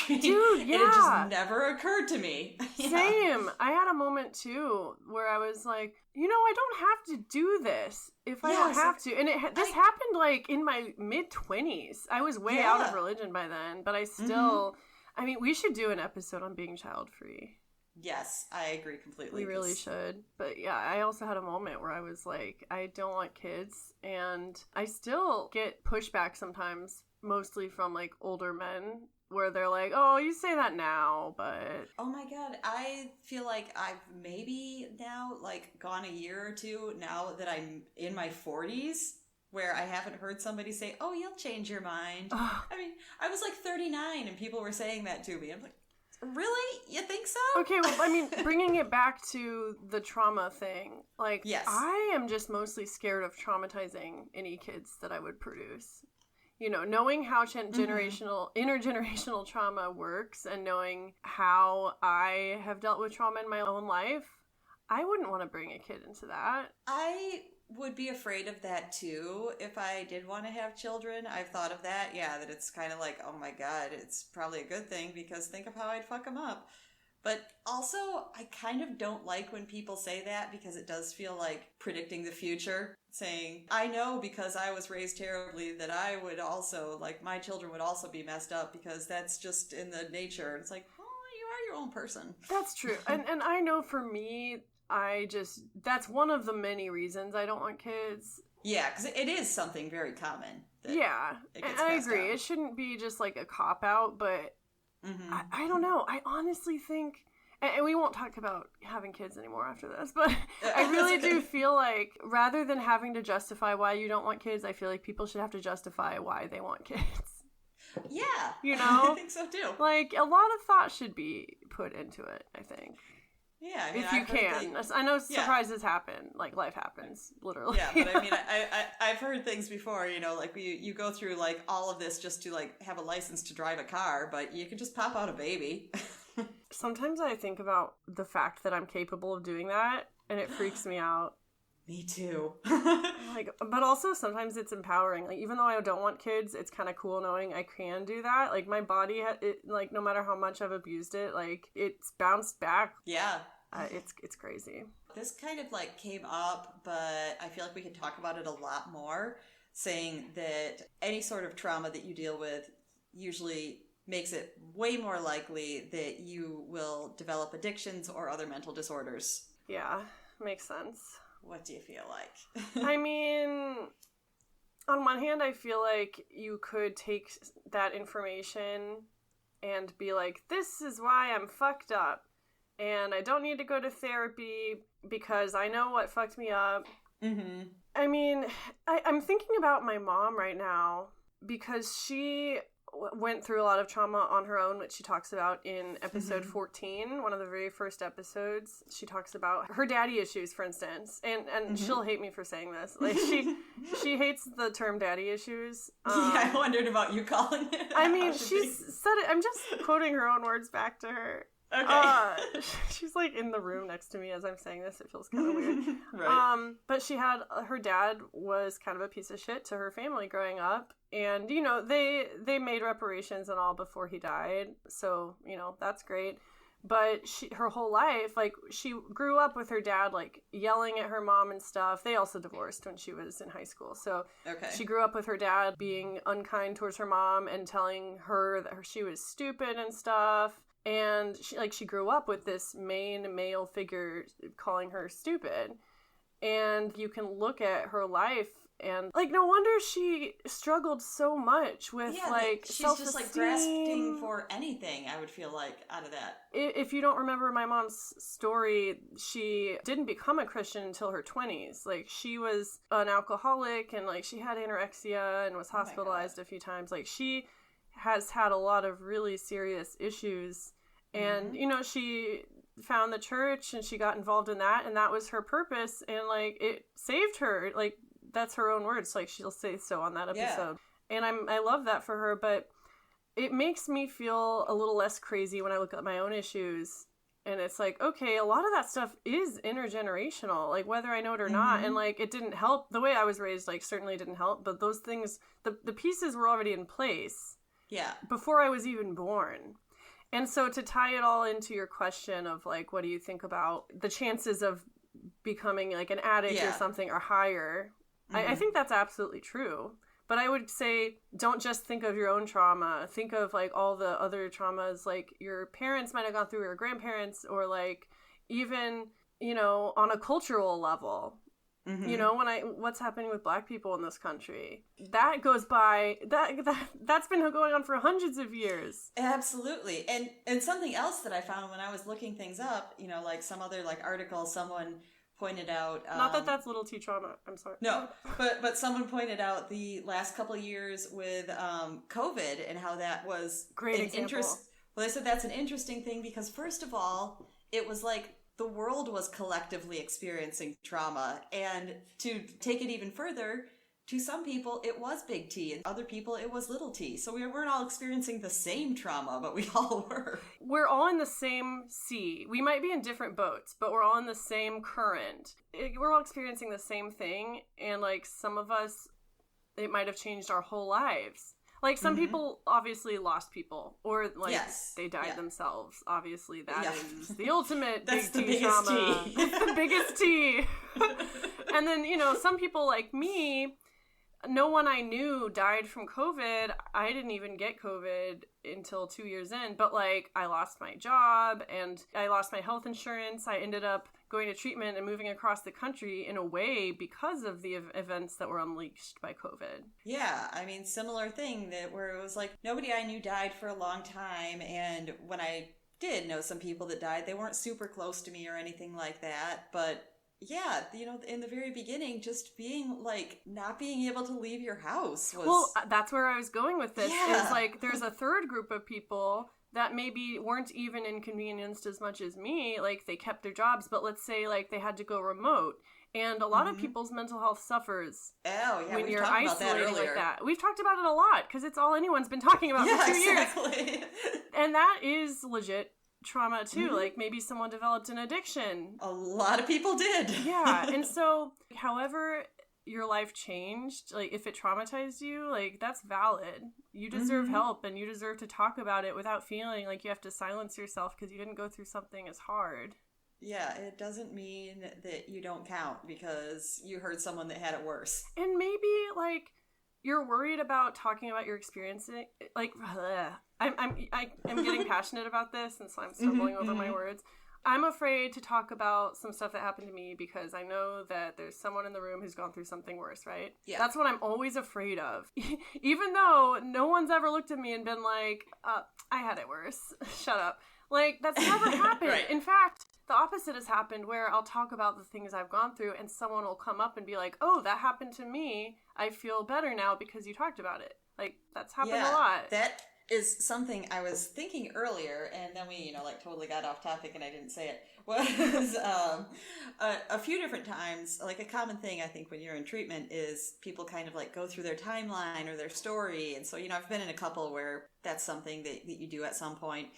Dude, yeah. It just never occurred to me. Same. I had a moment, too, where I was like, you know, I don't have to do this if I don't have to. And this happened, like, in my mid-20s. I was way out of religion by then, but I still... Mm-hmm. I mean, we should do an episode on being child-free. Yes, I agree completely. We really should. But yeah, I also had a moment where I was like, I don't want kids. And I still get pushback sometimes, mostly from like older men, where they're like, oh, you say that now, but... Oh my God, I feel like I've maybe now like gone a year or two now that I'm in my 40s, where I haven't heard somebody say, oh, you'll change your mind. I mean, I was like 39 and people were saying that to me. I'm like, really? You think so? Okay, well, I mean, bringing it back to the trauma thing, like, yes. I am just mostly scared of traumatizing any kids that I would produce. You know, knowing how intergenerational trauma works and knowing how I have dealt with trauma in my own life, I wouldn't want to bring a kid into that. I would be afraid of that too if I did want to have children. I've thought of that, that it's kind of like, oh my God, it's probably a good thing because think of how I'd fuck them up. But also, I kind of don't like when people say that because it does feel like predicting the future, saying, I know because I was raised terribly that I would also, like, my children would also be messed up because that's just in the nature. It's like, oh, you are your own person. That's true. And I know for me, that's one of the many reasons I don't want kids. Yeah, because it is something very common. Yeah, and I agree. It shouldn't be just like a cop-out, but I don't know. I honestly think, and we won't talk about having kids anymore after this, but I really do feel like rather than having to justify why you don't want kids, I feel like people should have to justify why they want kids. Yeah. You know? I think so too. Like, a lot of thought should be put into it, I think. Yeah, I mean, if you can. I know surprises happen, like life happens, literally. Yeah, but I mean, I've heard things before, you know, like you go through like all of this just to like have a license to drive a car, but you can just pop out a baby. Sometimes I think about the fact that I'm capable of doing that, and it freaks me out. Me too. Like, but also sometimes it's empowering. Like, even though I don't want kids, it's kind of cool knowing I can do that. Like, my body, like, no matter how much I've abused it, like, it's bounced back. Yeah. It's crazy. This kind of like came up, but I feel like we could talk about it a lot more, saying that any sort of trauma that you deal with usually makes it way more likely that you will develop addictions or other mental disorders. Yeah, makes sense. What do you feel like? I mean, on one hand, I feel like you could take that information and be like, this is why I'm fucked up. And I don't need to go to therapy because I know what fucked me up. Mm-hmm. I mean, I'm thinking about my mom right now because she went through a lot of trauma on her own, which she talks about in episode 14, one of the very first episodes. She talks about her daddy issues, for instance, and she'll hate me for saying this. Like, she hates the term daddy issues. Yeah, I wondered about you calling it. I mean, she said it. I'm just quoting her own words back to her. Okay. She's like in the room next to me as I'm saying this. It feels kind of weird. Right. But she had, her dad was kind of a piece of shit to her family growing up. And, you know, they made reparations and all before he died. So, you know, that's great. But her whole life, like, she grew up with her dad, like, yelling at her mom and stuff. They also divorced when she was in high school. So she grew up with her dad being unkind towards her mom and telling her that she was stupid and stuff. And she grew up with this main male figure calling her stupid. And you can look at her life and, like, no wonder she struggled so much with, like, she's self-esteem. just, like, grasping for anything, I would feel like, out of that. If you don't remember my mom's story, she didn't become a Christian until her 20s. Like, she was an alcoholic and, like, she had anorexia and was hospitalized a few times. Like, she has had a lot of really serious issues. And, you know, she found the church and she got involved in that, and that was her purpose, and, like, it saved her. Like, that's her own words. Like, she'll say so on that episode. Yeah. And I love that for her, but it makes me feel a little less crazy when I look at my own issues. And it's like, okay, a lot of that stuff is intergenerational, like, whether I know it or not. And, like, it didn't help. The way I was raised, like, certainly didn't help. But those things, the pieces were already in place. Yeah. Before I was even born. And so to tie it all into your question of, like, what do you think about the chances of becoming, like, an addict or something are higher, I think that's absolutely true. But I would say don't just think of your own trauma. Think of, like, all the other traumas, like, your parents might have gone through, or grandparents, or, like, even, you know, on a cultural level. You know, what's happening with Black people in this country, that goes by, that's been going on for hundreds of years. Absolutely. And something else that I found when I was looking things up, you know, like some other, like, article, someone pointed out, not that that's little T trauma, I'm sorry. No, but someone pointed out the last couple of years with COVID and how that was great example. Well, they said that's an interesting thing because, first of all, it was like the world was collectively experiencing trauma. And to take it even further, to some people, it was big T, and other people, it was little t. So we weren't all experiencing the same trauma, but we all were. We're all in the same sea. We might be in different boats, but we're all in the same current. We're all experiencing the same thing, and, like, some of us, it might have changed our whole lives. Like, some people obviously lost people, or, like, they died themselves. Obviously, that is the ultimate That's big the T biggest trauma. T. It's the biggest T. And then, you know, some people like me, no one I knew died from COVID. I didn't even get COVID until 2 years in, but, like, I lost my job and I lost my health insurance. I ended up going to treatment and moving across the country in a way because of the events that were unleashed by COVID. Yeah, I mean, similar thing where it was like nobody I knew died for a long time, and when I did know some people that died, they weren't super close to me or anything like that, but yeah, in the very beginning, just being like not being able to leave your house was. Well, that's where I was going with this. Yeah. Is like there's a third group of people that maybe weren't even inconvenienced as much as me. Like they kept their jobs, but let's say like they had to go remote. And a lot of people's mental health suffers when you're isolating like that. We've talked about it a lot because it's all anyone's been talking about for 2 years. And that is legit trauma too. Like maybe someone developed an addiction. A lot of people did. Yeah. And so however your life changed, like if it traumatized you, like that's valid. You deserve help and you deserve to talk about it without feeling like you have to silence yourself because you didn't go through something as hard. Yeah, it doesn't mean that you don't count because you heard someone that had it worse. And maybe, like, you're worried about talking about your experience. Like, I'm getting passionate about this, and so I'm stumbling over my words. I'm afraid to talk about some stuff that happened to me because I know that there's someone in the room who's gone through something worse, right? Yeah. That's what I'm always afraid of. Even though no one's ever looked at me and been like, I had it worse. Shut up. Like, that's never happened. Right. In fact, the opposite has happened where I'll talk about the things I've gone through and someone will come up and be like, oh, that happened to me. I feel better now because you talked about it. Like, that's happened a lot. That is something I was thinking earlier, and then we, totally got off topic and I didn't say it, was a few different times, like a common thing I think when you're in treatment is people kind of like go through their timeline or their story. And so, I've been in a couple where that's something that you do at some point.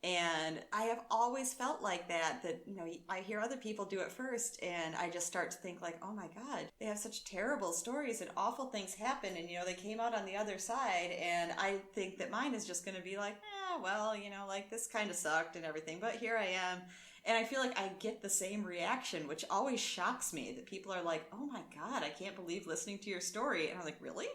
And I have always felt like that, I hear other people do it first and I just start to think like, oh my God, they have such terrible stories and awful things happen and, they came out on the other side. And I think that mine is just going to be like, well, like this kind of sucked and everything, but here I am. And I feel like I get the same reaction, which always shocks me that people are like, oh my God, I can't believe listening to your story. And I'm like, really?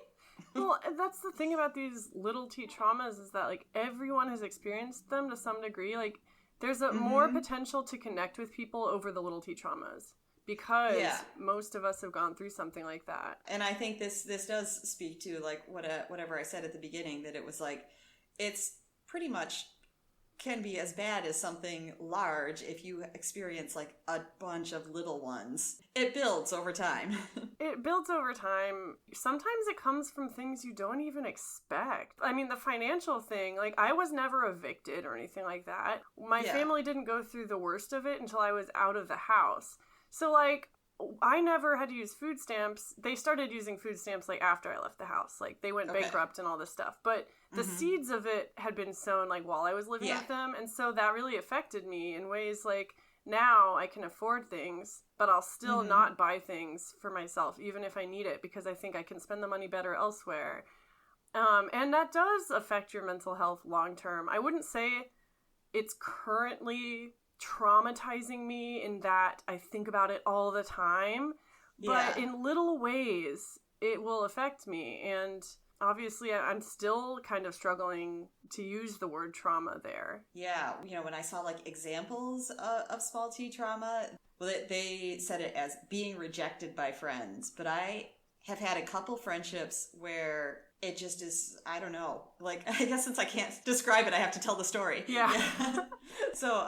Well, that's the thing about these little T traumas is that, like, everyone has experienced them to some degree. Like, there's a more potential to connect with people over the little T traumas because most of us have gone through something like that. And I think this does speak to, like, whatever I said at the beginning, that it was, like, it's pretty much can be as bad as something large if you experience like a bunch of little ones. It builds over time. It builds over time. Sometimes it comes from things you don't even expect. I mean, the financial thing, like I was never evicted or anything like that. My family didn't go through the worst of it until I was out of the house. So like I never had to use food stamps. They started using food stamps like after I left the house. Like they went bankrupt and all this stuff. But the seeds of it had been sown like while I was living with them. And so that really affected me in ways like now I can afford things, but I'll still not buy things for myself, even if I need it, because I think I can spend the money better elsewhere. And that does affect your mental health long term. I wouldn't say it's currently traumatizing me in that I think about it all the time, but in little ways it will affect me. And obviously I'm still kind of struggling to use the word trauma there. Yeah, when I saw like examples of small t trauma, well, they said it as being rejected by friends, but I have had a couple friendships where it just is, I don't know, like I guess since I can't describe it I have to tell the story. So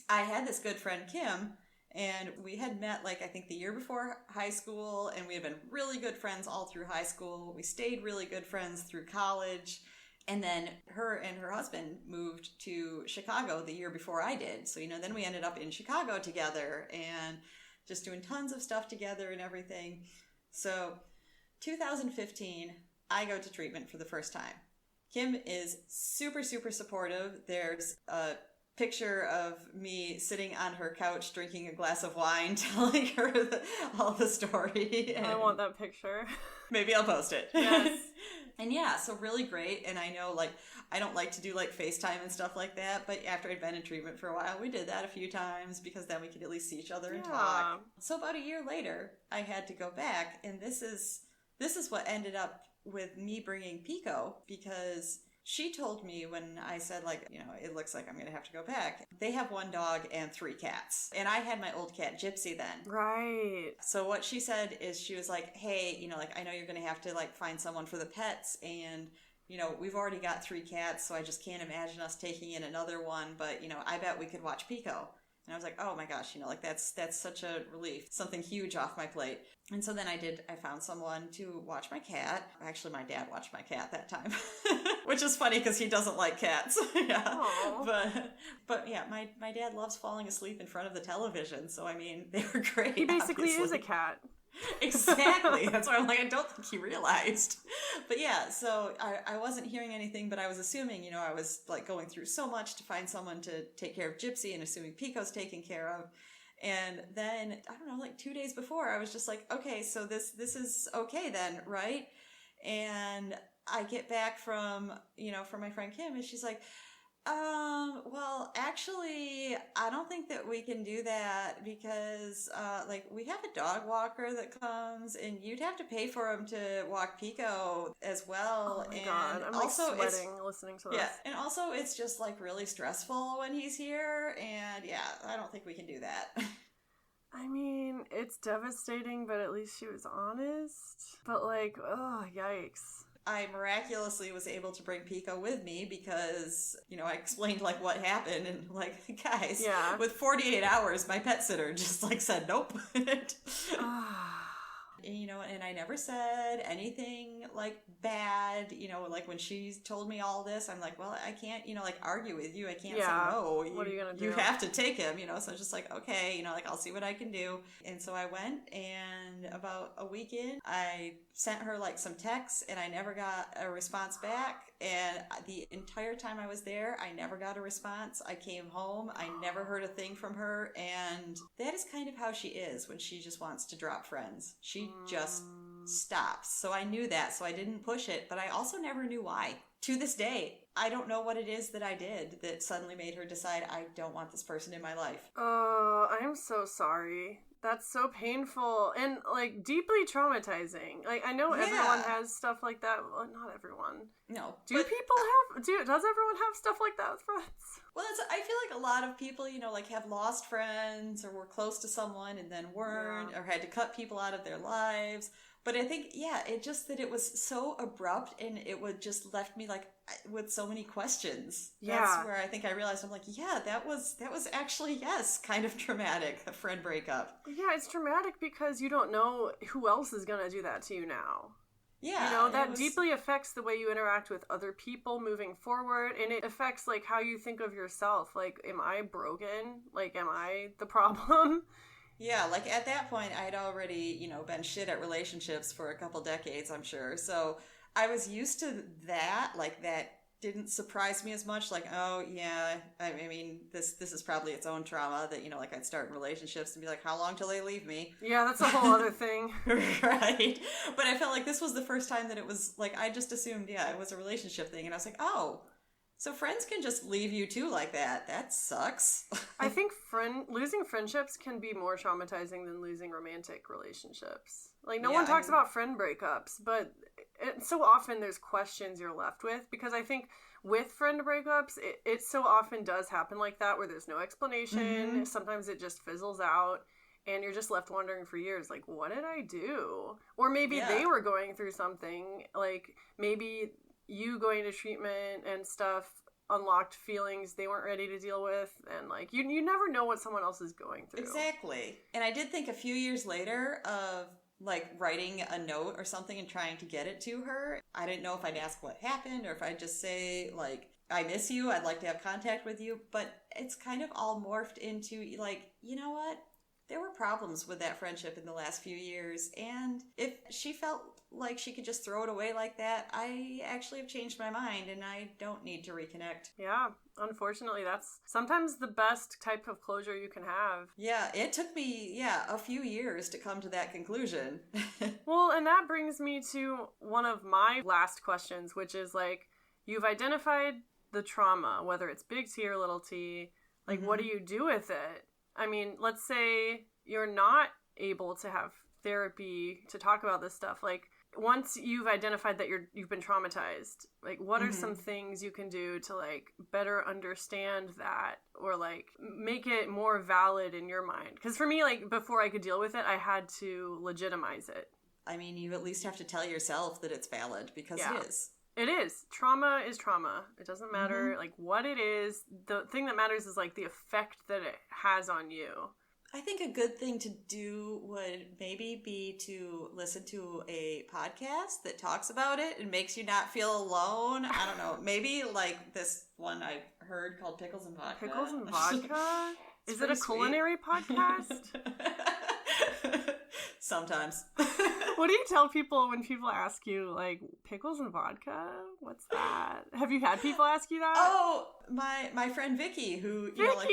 I had this good friend, Kim, and we had met, like, I think the year before high school, and we had been really good friends all through high school. We stayed really good friends through college, and then her and her husband moved to Chicago the year before I did. So, then we ended up in Chicago together and just doing tons of stuff together and everything. So, 2015, I go to treatment for the first time. Kim is super, super supportive. There's a picture of me sitting on her couch drinking a glass of wine telling her all the story. I want that picture. Maybe I'll post it. Yes. And yeah, so really great. And I know like I don't like to do like FaceTime and stuff like that, but after I'd been in treatment for a while, we did that a few times because then we could at least see each other and talk. So about a year later, I had to go back, and this is what ended up with me bringing Pico, because she told me when I said, like, it looks like I'm going to have to go back. They have 1 dog and 3 cats. And I had my old cat, Gypsy, then. Right. So what she said is she was like, hey, like, I know you're going to have to, like, find someone for the pets. And, we've already got 3 cats, so I just can't imagine us taking in another one. But, I bet we could watch Pico. And I was like, oh my gosh, like that's such a relief, something huge off my plate. And so then I found someone to watch my cat. Actually, my dad watched my cat that time, which is funny because he doesn't like cats. Yeah. But yeah, my dad loves falling asleep in front of the television. So, I mean, they were great. He basically is a cat. Exactly. That's why I'm like, I don't think he realized. But yeah, so I wasn't hearing anything, but I was assuming, I was like going through so much to find someone to take care of Gypsy, and assuming Pico's taken care of. And then, I don't know, like 2 days before, I was just like, okay, so this is okay then, right? And I get back from my friend Kim, and she's like, well, actually, I don't think that we can do that because, we have a dog walker that comes, and you'd have to pay for him to walk Pico as well. Oh my God, I'm also sweating listening to this. Yeah, and also it's just like really stressful when he's here, and yeah, I don't think we can do that. I mean, it's devastating, but at least she was honest. But oh, yikes. I miraculously was able to bring Pico with me because, I explained what happened, and guys, with 48 hours, my pet sitter just said nope. And I never said anything bad, when she told me all this, I'm like, well, I can't, argue with you. I can't say no. What are you going to do? You have to take him, so I'm just okay, I'll see what I can do. And so I went, and about a week in, I sent her some texts, and I never got a response back. And the entire time I was there, I never got a response. I came home, I never heard a thing from her. And that is kind of how she is when she just wants to drop friends. She just stops. So I knew that, so I didn't push it, but I also never knew why. To this day, I don't know what it is that I did that suddenly made her decide I don't want this person in my life. Oh, I'm so sorry. That's so painful and deeply traumatizing. I know everyone has stuff like that. Well, not everyone. No. Does everyone have stuff like that with friends? Well, I feel like a lot of people, have lost friends or were close to someone and then weren't, or had to cut people out of their lives. But I think, it just that it was so abrupt, and it would just left me with so many questions. Yeah. That's where I think I realized, I'm that was actually, yes, kind of traumatic, a friend breakup. Yeah, it's traumatic because you don't know who else is going to do that to you now. Yeah. That deeply affects the way you interact with other people moving forward, and it affects how you think of yourself. Am I broken? Am I the problem? Yeah, at that point, I'd already, been shit at relationships for a couple decades, I'm sure. So I was used to that. That didn't surprise me as much. Oh, yeah, I mean, this is probably its own trauma that, I'd start in relationships and be how long till they leave me? Yeah, that's a whole other thing. Right. But I felt like this was the first time that it was, I just assumed, it was a relationship thing. And I was oh, so friends can just leave you too like that. That sucks. I think losing friendships can be more traumatizing than losing romantic relationships. No one talks about friend breakups, but so often there's questions you're left with, because I think with friend breakups, it so often does happen like that, where there's no explanation. Mm-hmm. Sometimes it just fizzles out, and you're just left wondering for years, what did I do? Or maybe they were going through something, maybe you going to treatment and stuff unlocked feelings they weren't ready to deal with, and you never know what someone else is going through. Exactly. And I did think a few years later of writing a note or something and trying to get it to her. I didn't know if I'd ask what happened or if I'd just say I miss you, I'd like to have contact with you. But it's kind of all morphed into you know what? There were problems with that friendship in the last few years, and if she felt like she could just throw it away like that, I actually have changed my mind, and I don't need to reconnect. Yeah, unfortunately, that's sometimes the best type of closure you can have. Yeah, it took me, a few years to come to that conclusion. Well, and that brings me to one of my last questions, which is you've identified the trauma, whether it's big T or little t, mm-hmm. What do you do with it? I mean, let's say you're not able to have therapy to talk about this stuff. Once you've identified that you've been traumatized, what are mm-hmm. some things you can do to better understand that, or make it more valid in your mind? Because for me, before I could deal with it, I had to legitimize it. I mean, you at least have to tell yourself that it's valid, because it is. It is. Trauma is trauma. It doesn't matter, like, what it is. The thing that matters is, like, the effect that it has on you. I think a good thing to do would maybe be to listen to a podcast that talks about it and makes you not feel alone. I don't know. Maybe, like, this one I heard called Pickles and Vodka. Pickles and Vodka? Is it a culinary podcast? Sometimes. What do you tell people when people ask you, like, pickles and vodka? What's that? Have you had people ask you that? Oh, my friend Vicky, who, you know, like,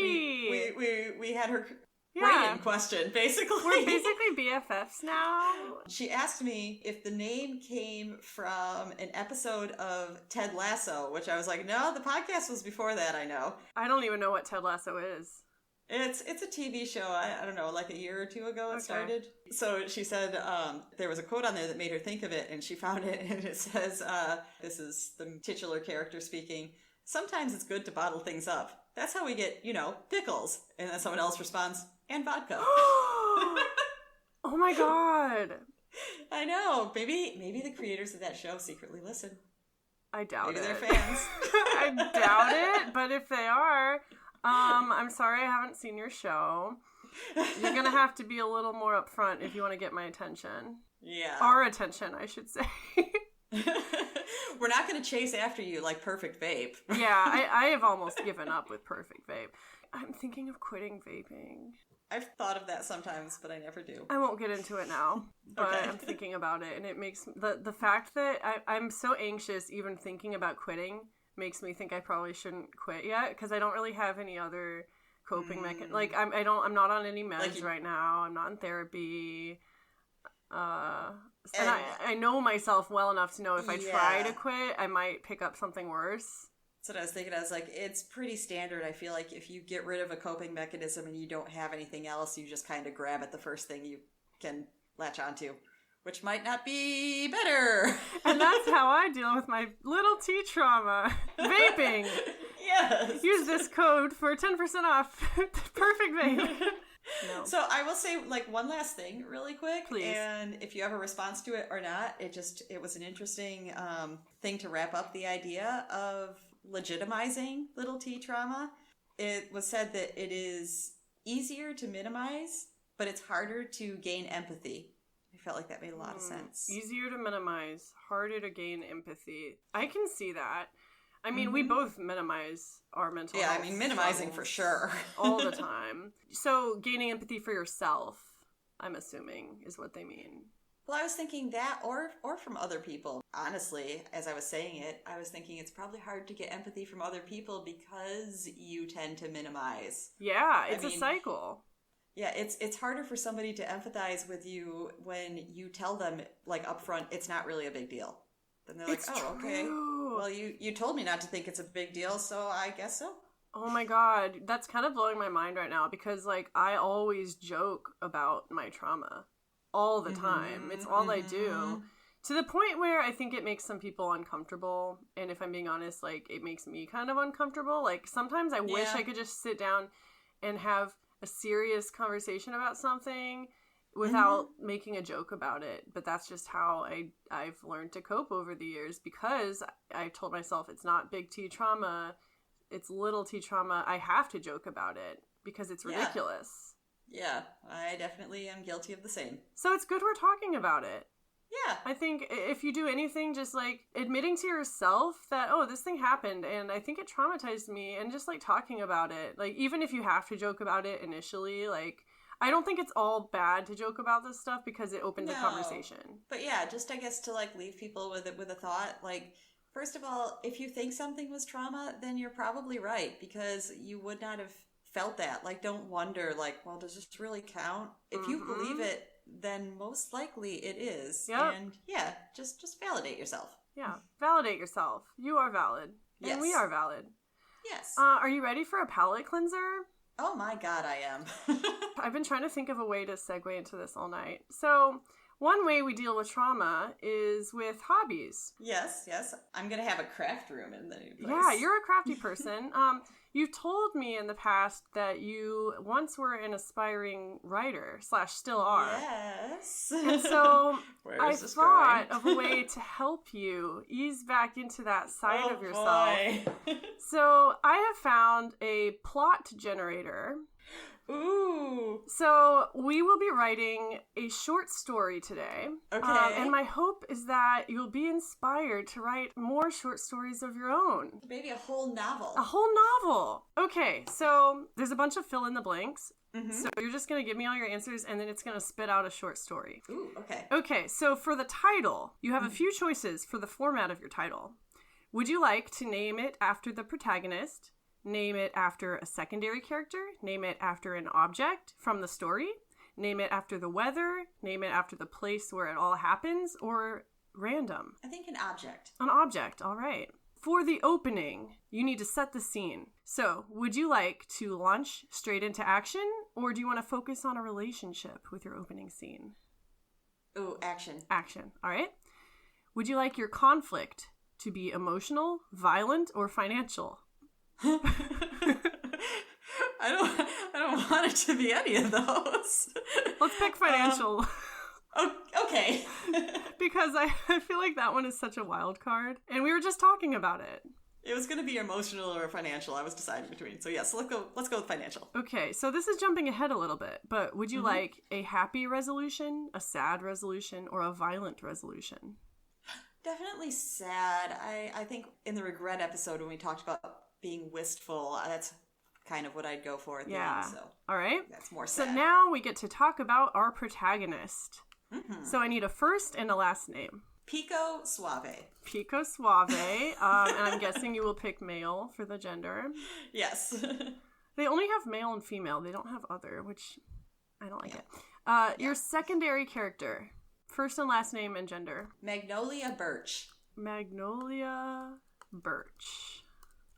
we had her write-in question, basically. We're basically BFFs now. She asked me if the name came from an episode of Ted Lasso, which I was like, no, the podcast was before that, I know. I don't even know what Ted Lasso is. It's a TV show, I don't know, like a year or two ago it started. So she said there was a quote on there that made her think of it, and she found it, and it says, this is the titular character speaking, "Sometimes it's good to bottle things up. That's how we get, you know, pickles." And then someone else responds, "And vodka." Oh my god. I know. Maybe the creators of that show secretly listen. I doubt it. Maybe they're fans. I doubt it, but if they are... I'm sorry I haven't seen your show. You're gonna have to be a little more upfront if you want to get my attention. Yeah. Our attention, I should say. We're not gonna chase after you like Perfect Vape. Yeah, I have almost given up with Perfect Vape. I'm thinking of quitting vaping. I've thought of that sometimes, but I never do. I won't get into it now, but Okay. I'm thinking about it, and it makes... The fact that I'm so anxious even thinking about quitting makes me think I probably shouldn't quit yet, because I don't really have any other coping mechanism. Like, I'm not on any meds right now. I'm not in therapy. And I know myself well enough to know if I try to quit, I might pick up something worse. That's what I was thinking. I was like, it's pretty standard. I feel like if you get rid of a coping mechanism and you don't have anything else, you just kind of grab at the first thing you can latch onto, which might not be better. And that's how I deal with my little T trauma. Vaping. Yes. Use this code for 10% off. Perfect vape. No. So I will say, like, one last thing really quick. Please. And if you have a response to it or not, it was an interesting thing to wrap up the idea of legitimizing little T trauma. It was said that it is easier to minimize, but it's harder to gain empathy. I felt like that made a lot of sense. Easier to minimize, harder to gain empathy. I can see that. I mean, we both minimize our mental health. Yeah, I mean, minimizing for sure. All the time. So, gaining empathy for yourself, I'm assuming, is what they mean. Well, I was thinking that, or from other people. Honestly, as I was saying it, I was thinking it's probably hard to get empathy from other people because you tend to minimize. Yeah, it's a cycle. Yeah, it's harder for somebody to empathize with you when you tell them, like, up front, it's not really a big deal. Then they're like, oh, okay. Well, you told me not to think it's a big deal, so I guess so. Oh my god, that's kind of blowing my mind right now because, like, I always joke about my trauma all the time. It's all I do. To the point where I think it makes some people uncomfortable. And if I'm being honest, like, it makes me kind of uncomfortable. Like, sometimes I wish I could just sit down and have a serious conversation about something without making a joke about it. But that's just how I've learned to cope over the years, because I told myself it's not big T trauma, it's little T trauma. I have to joke about it because it's ridiculous. Yeah, I definitely am guilty of the same. So it's good we're talking about it. Yeah. I think if you do anything, just, like, admitting to yourself that, oh, this thing happened and I think it traumatized me, and just, like, talking about it. Like, even if you have to joke about it initially, like, I don't think it's all bad to joke about this stuff because it opens a conversation. But yeah, just, I guess, to, like, leave people with a thought, like, first of all, if you think something was trauma, then you're probably right, because you would not have felt that. Like, don't wonder, like, well, does this really count? If you believe it, then most likely it is. Yep. And yeah, just validate yourself. Yeah, validate yourself. You are valid. Yes. And we are valid. Yes. Are you ready for a palate cleanser? Oh my god, I am. I've been trying to think of a way to segue into this all night. So, one way we deal with trauma is with hobbies. Yes. I'm going to have a craft room in the new place. Yeah, you're a crafty person. You've told me in the past that you once were an aspiring writer / still are. Yes. And so I thought going? of a way to help you ease back into that side of yourself. Boy. So I have found a plot generator. Ooh. So we will be writing a short story today. Okay. And my hope is that you'll be inspired to write more short stories of your own. Maybe a whole novel. A whole novel. Okay, so there's a bunch of fill in the blanks. Mm-hmm. So you're just going to give me all your answers and then it's going to spit out a short story. Ooh, okay. Okay, so for the title, you have a few choices for the format of your title. Would you like to name it after the protagonist? Name it after a secondary character, name it after an object from the story, name it after the weather, name it after the place where it all happens, or random? I think an object. An object, all right. For the opening, you need to set the scene. So, would you like to launch straight into action, or do you want to focus on a relationship with your opening scene? Ooh, action. Action, all right. Would you like your conflict to be emotional, violent, or financial? I don't want it to be any of those. Let's pick financial. Okay. Because I feel like that one is such a wild card. And we were just talking about it. It was going to be emotional or financial. I was deciding between. So yes, let's go with financial. Okay, so this is jumping ahead a little bit, but would you like a happy resolution, a sad resolution, or a violent resolution? Definitely sad. I think in the regret episode when we talked about being wistful, that's kind of what I'd go for at the end. So all right. That's more sad. So now we get to talk about our protagonist. Mm-hmm. So I need a first and a last name. Pico Suave. Pico Suave. And I'm guessing you will pick male for the gender. Yes. They only have male and female. They don't have other, which I don't like it. Your secondary character. First and last name and gender. Magnolia Birch. Magnolia Birch.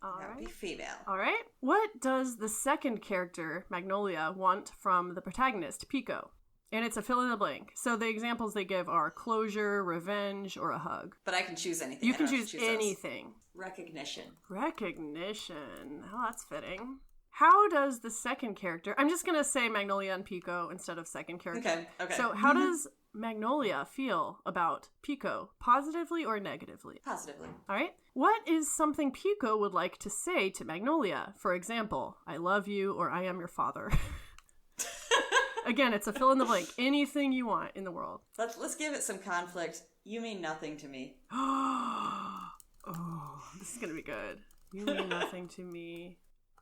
All That would right. be female. All right. What does the second character, Magnolia, want from the protagonist, Pico? And it's a fill in the blank. So the examples they give are closure, revenge, or a hug. But I can choose anything. You I can don't have to choose those. anything. Recognition. Recognition. Oh, that's fitting. How does the second character... I'm just going to say Magnolia and Pico instead of second character. Okay. So how does Magnolia feel about Pico? Positively or negatively? Positively. All right. What is something Pico would like to say to Magnolia? For example, I love you or I am your father. Again, it's a fill in the blank. Anything you want in the world. Let's give it some conflict. You mean nothing to me. Oh, this is going to be good. You mean nothing to me.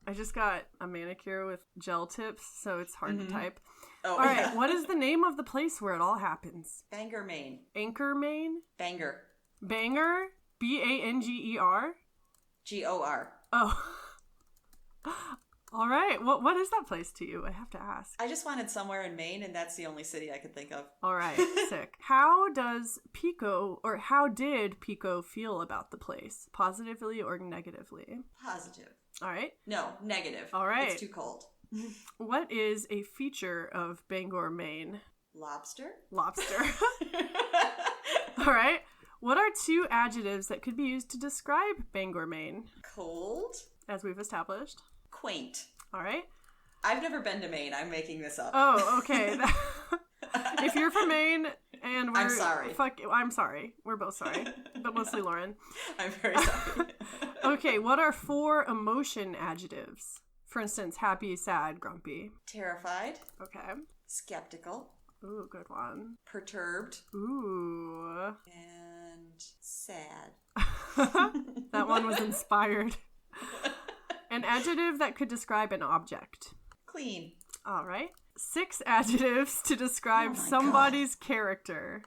I just got a manicure with gel tips, so it's hard to type. Oh, all right, what is the name of the place where it all happens? Bangor, Maine. Anchor, Maine? Bangor. Bangor? Banger? GOR. Oh. All right. What is that place to you? I have to ask. I just wanted somewhere in Maine, and that's the only city I could think of. All right. Sick. How did Pico feel about the place? Positively or negatively? Positive. All right. No, negative. All right. It's too cold. What is a feature of Bangor, Maine? Lobster? Lobster. All right. What are two adjectives that could be used to describe Bangor, Maine? Cold? As we've established. Quaint. All right. I've never been to Maine. I'm making this up. Oh, okay. If you're from Maine and we're... I'm sorry. I'm sorry. We're both sorry. But mostly Lauren. I'm very sorry. Okay, what are four emotion adjectives? For instance, happy, sad, grumpy. Terrified. Okay. Skeptical. Ooh, good one. Perturbed. Ooh. And sad. That one was inspired. An adjective that could describe an object. Clean. All right. 6 adjectives to describe somebody's character.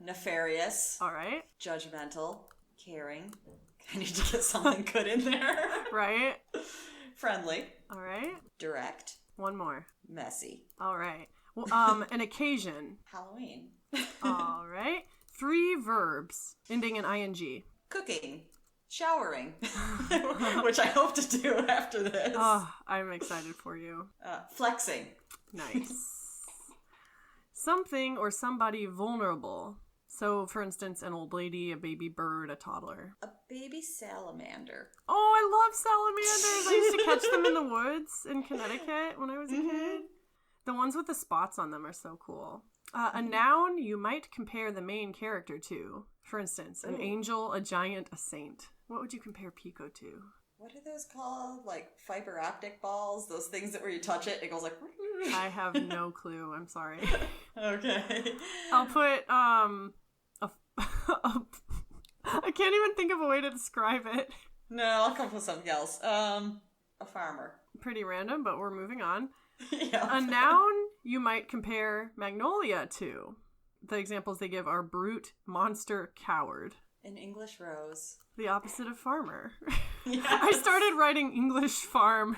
Nefarious. All right. Judgmental. Caring. I need to get something good in there. Right. Friendly. All right. Direct. One more. Messy. All right. Well, an occasion. Halloween. All right. 3 verbs ending in ing. Cooking. Showering. Which I hope to do after this. Oh, I'm excited for you. Flexing. Nice. Something or somebody vulnerable. So, for instance, an old lady, a baby bird, a toddler. A baby salamander. Oh, I love salamanders. I used to catch them in the woods in Connecticut when I was a kid. The ones with the spots on them are so cool. A noun you might compare the main character to. For instance, an angel, a giant, a saint. What would you compare Pico to? What are those called? Like fiber optic balls? Those things that where you touch it, it goes like... I have no clue. I'm sorry. Okay. I'll put, I can't even think of a way to describe it. No, I'll come up with something else. A farmer. Pretty random, but we're moving on. Yeah. A noun you might compare Magnolia to. The examples they give are brute, monster, coward. An English rose. The opposite of farmer. Yes. I started writing English farm.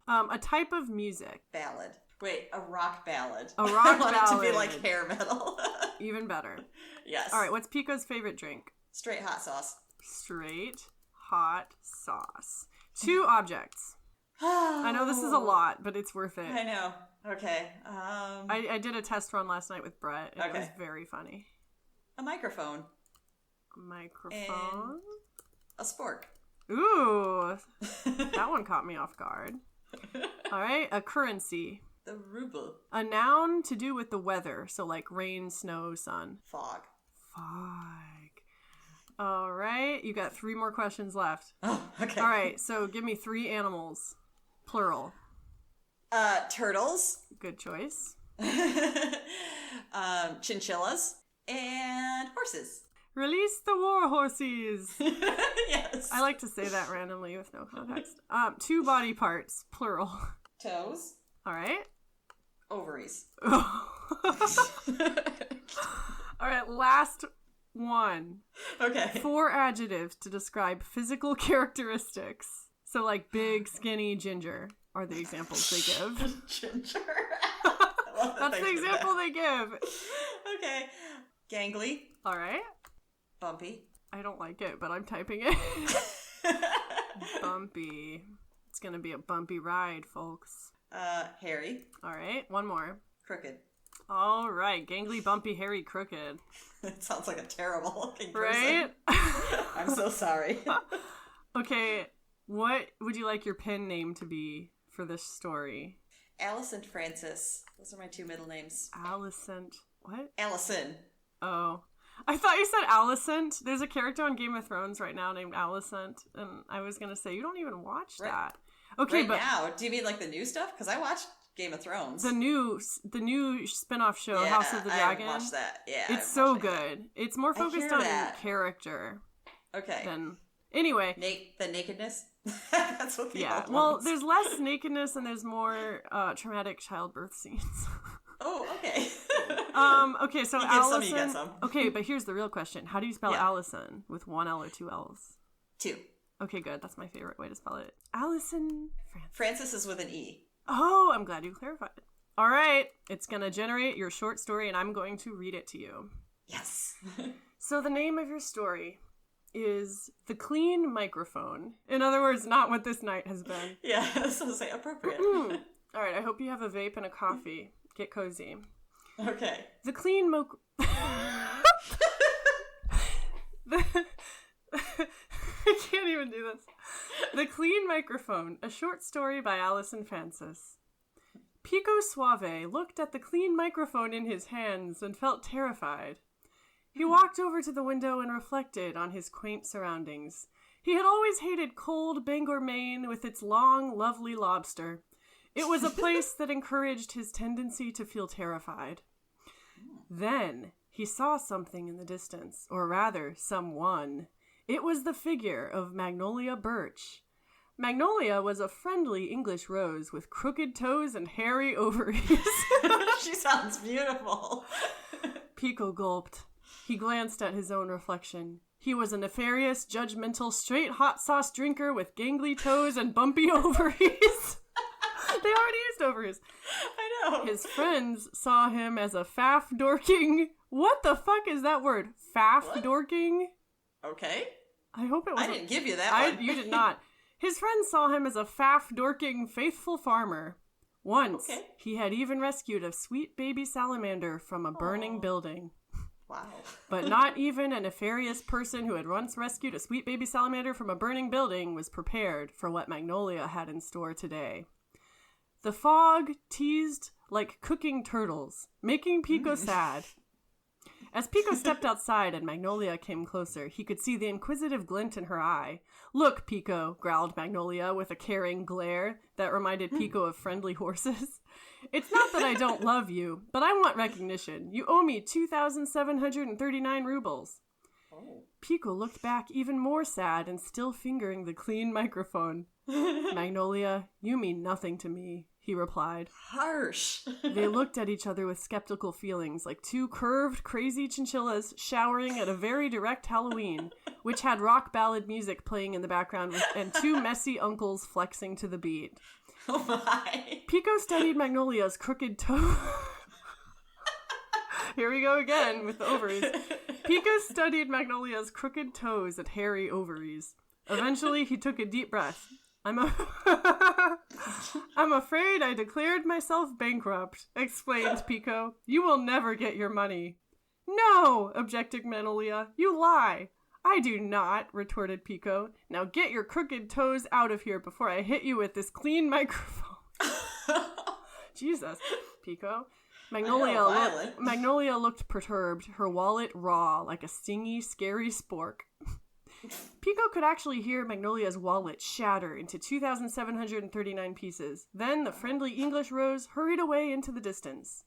A type of music. Ballad. Wait, a rock ballad. A rock I want ballad. it to be like hair metal. Even better. Yes. All right, what's Pico's favorite drink? Straight hot sauce. Straight hot sauce. 2 objects. I know this is a lot, but it's worth it. I know. Okay. I did a test run last night with Brett. It was very funny. A microphone. A microphone. And a spork. Ooh. That one caught me off guard. All right. A currency. The ruble. A noun to do with the weather. So like rain, snow, sun. Fog. Fog. All right. You got 3 more questions left. Oh, okay. All right. So give me 3 animals. Plural. Turtles. Good choice. Chinchillas. And horses. Release the war horses. Yes. I like to say that randomly with no context. 2 body parts. Plural. Toes. All right. Ovaries. All right. Last one. Okay. 4 adjectives to describe physical characteristics. So like big, skinny, ginger are the examples they give. Ginger. That's the example they give. Okay. Gangly. All right. Bumpy. I don't like it, but I'm typing it. Bumpy. It's going to be a bumpy ride, folks. Hairy. All right. 1 more. Crooked. All right. Gangly, bumpy, hairy, crooked. It sounds like a terrible looking person. Right? I'm so sorry. Okay. What would you like your pen name to be for this story? Alice and Francis. Those are my 2 middle names. Alicent. What? Allison. Oh. I thought you said Alicent. There's a character on Game of Thrones right now named Alicent, and I was going to say, you don't even watch that. Okay, but now, do you mean like the new stuff? Because I watched Game of Thrones. The new spin-off show, House of the Dragon. I watched that. Yeah, it's so good. It's more focused on character. Okay. Than anyway. The nakedness. That's what the old well, ones. there's less nakedness and there's more traumatic childbirth scenes. Oh, okay. Okay, so you Allison. Give some, you get some. Okay, but here's the real question: how do you spell Allison with 1 L or 2 L's? 2. Okay, good. That's my favorite way to spell it. Allison Francis is with an E. Oh, I'm glad you clarified. All right, it's gonna generate your short story, and I'm going to read it to you. Yes. So the name of your story is The Clean Microphone. In other words, not what this night has been. Yeah, so say appropriate. All right, I hope you have a vape and a coffee. Get cozy. Okay. The Clean I can't even do this. The Clean Microphone, a short story by Allison Francis. Pico Suave looked at the clean microphone in his hands and felt terrified. He walked over to the window and reflected on his quaint surroundings. He had always hated cold Bangor, Maine, with its long, lovely lobster. It was a place that encouraged his tendency to feel terrified. Then he saw something in the distance, or rather, someone. It was the figure of Magnolia Birch. Magnolia was a friendly English rose with crooked toes and hairy ovaries. She sounds beautiful. Pico gulped. He glanced at his own reflection. He was a nefarious, judgmental, straight hot sauce drinker with gangly toes and bumpy ovaries. They already used ovaries. I know. His friends saw him as a faff-dorking... What the fuck is that word? Faff-dorking? Okay. I hope it was. I didn't give you that one. You did not. His friends saw him as a faff-dorking, faithful farmer. Once, he had even rescued a sweet baby salamander from a burning building. Wow. But not even a nefarious person who had once rescued a sweet baby salamander from a burning building was prepared for what Magnolia had in store today. The fog teased like cooking turtles, making Pico sad. As Pico stepped outside and Magnolia came closer, he could see the inquisitive glint in her eye. "Look, Pico," growled Magnolia with a caring glare that reminded Pico of friendly horses. "It's not that I don't love you, but I want recognition. You owe me 2,739 rubles. Oh. Pico looked back even more sad and still fingering the clean microphone. "Magnolia, you mean nothing to me," he replied. Harsh. They looked at each other with skeptical feelings, like two curved, crazy chinchillas showering at a very direct Halloween, which had rock ballad music playing in the background and two messy uncles flexing to the beat. Oh my. Pico studied Magnolia's crooked toe. Here we go again with the ovaries. Pico studied Magnolia's crooked toes and hairy ovaries. Eventually, he took a deep breath. I'm afraid I declared myself bankrupt," explained Pico. "You will never get your money." "No," objected Magnolia. "You lie." "I do not," retorted Pico. "Now get your crooked toes out of here before I hit you with this clean microphone." Jesus, Pico. Magnolia looked perturbed, her wallet raw, like a stingy, scary spork. Pico could actually hear Magnolia's wallet shatter into 2,739 pieces. Then the friendly English rose hurried away into the distance.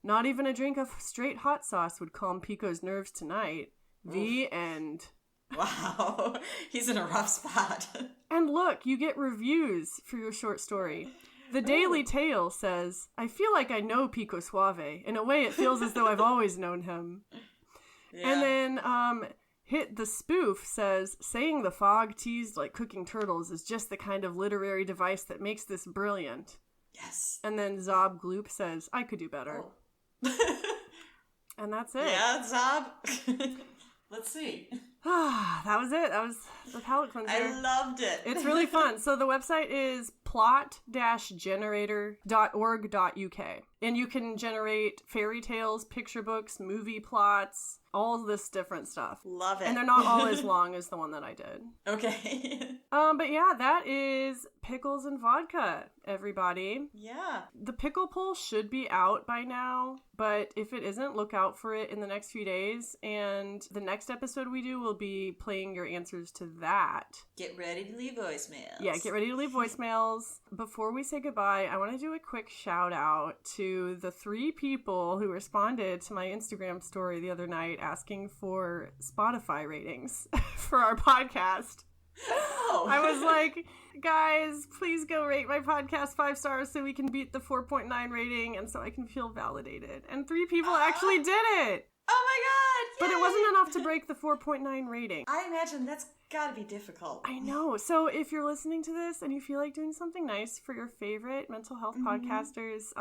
Not even a drink of straight hot sauce would calm Pico's nerves tonight. The end. Wow, he's in a rough spot. And look, you get reviews for your short story. The Daily Tale says, "I feel like I know Pico Suave. In a way, it feels as though I've always known him." Yeah. And then, Hit the Spoof says, "Saying the fog teased like cooking turtles is just the kind of literary device that makes this brilliant." Yes. And then Zob Gloop says, "I could do better." Oh. And that's it. Yeah, Zob. Let's see. That was it. That was the palate cleanser. I loved it. It's really fun. So the website is plot-generator.org.uk. And you can generate fairy tales, picture books, movie plots, all this different stuff. Love it. And they're not all as long as the one that I did. Okay. But yeah, that is Pickles and Vodka, everybody. Yeah. The pickle poll should be out by now, but if it isn't, look out for it in the next few days. And the next episode we do will be playing your answers to that. Get ready to leave voicemails. Yeah, get ready to leave voicemails. Before we say goodbye, I want to do a quick shout out to the 3 people who responded to my Instagram story the other night asking for Spotify ratings for our podcast. Oh. I was like, guys, please go rate my podcast 5 stars so we can beat the 4.9 rating and so I can feel validated. And 3 people actually did it. Oh my god! But it wasn't enough to break the 4.9 rating. I imagine that's gotta be difficult. I know. So if you're listening to this and you feel like doing something nice for your favorite mental health podcasters,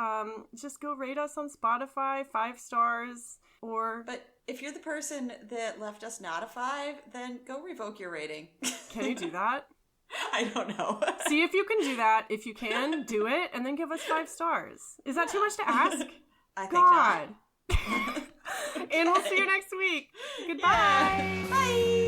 just go rate us on Spotify, 5 stars, or... But if you're the person that left us not a 5, then go revoke your rating. Can you do that? I don't know. See if you can do that. If you can, do it, and then give us 5 stars. Is that too much to ask? I think God. not. And we'll see you next week. Goodbye. Yeah. Bye.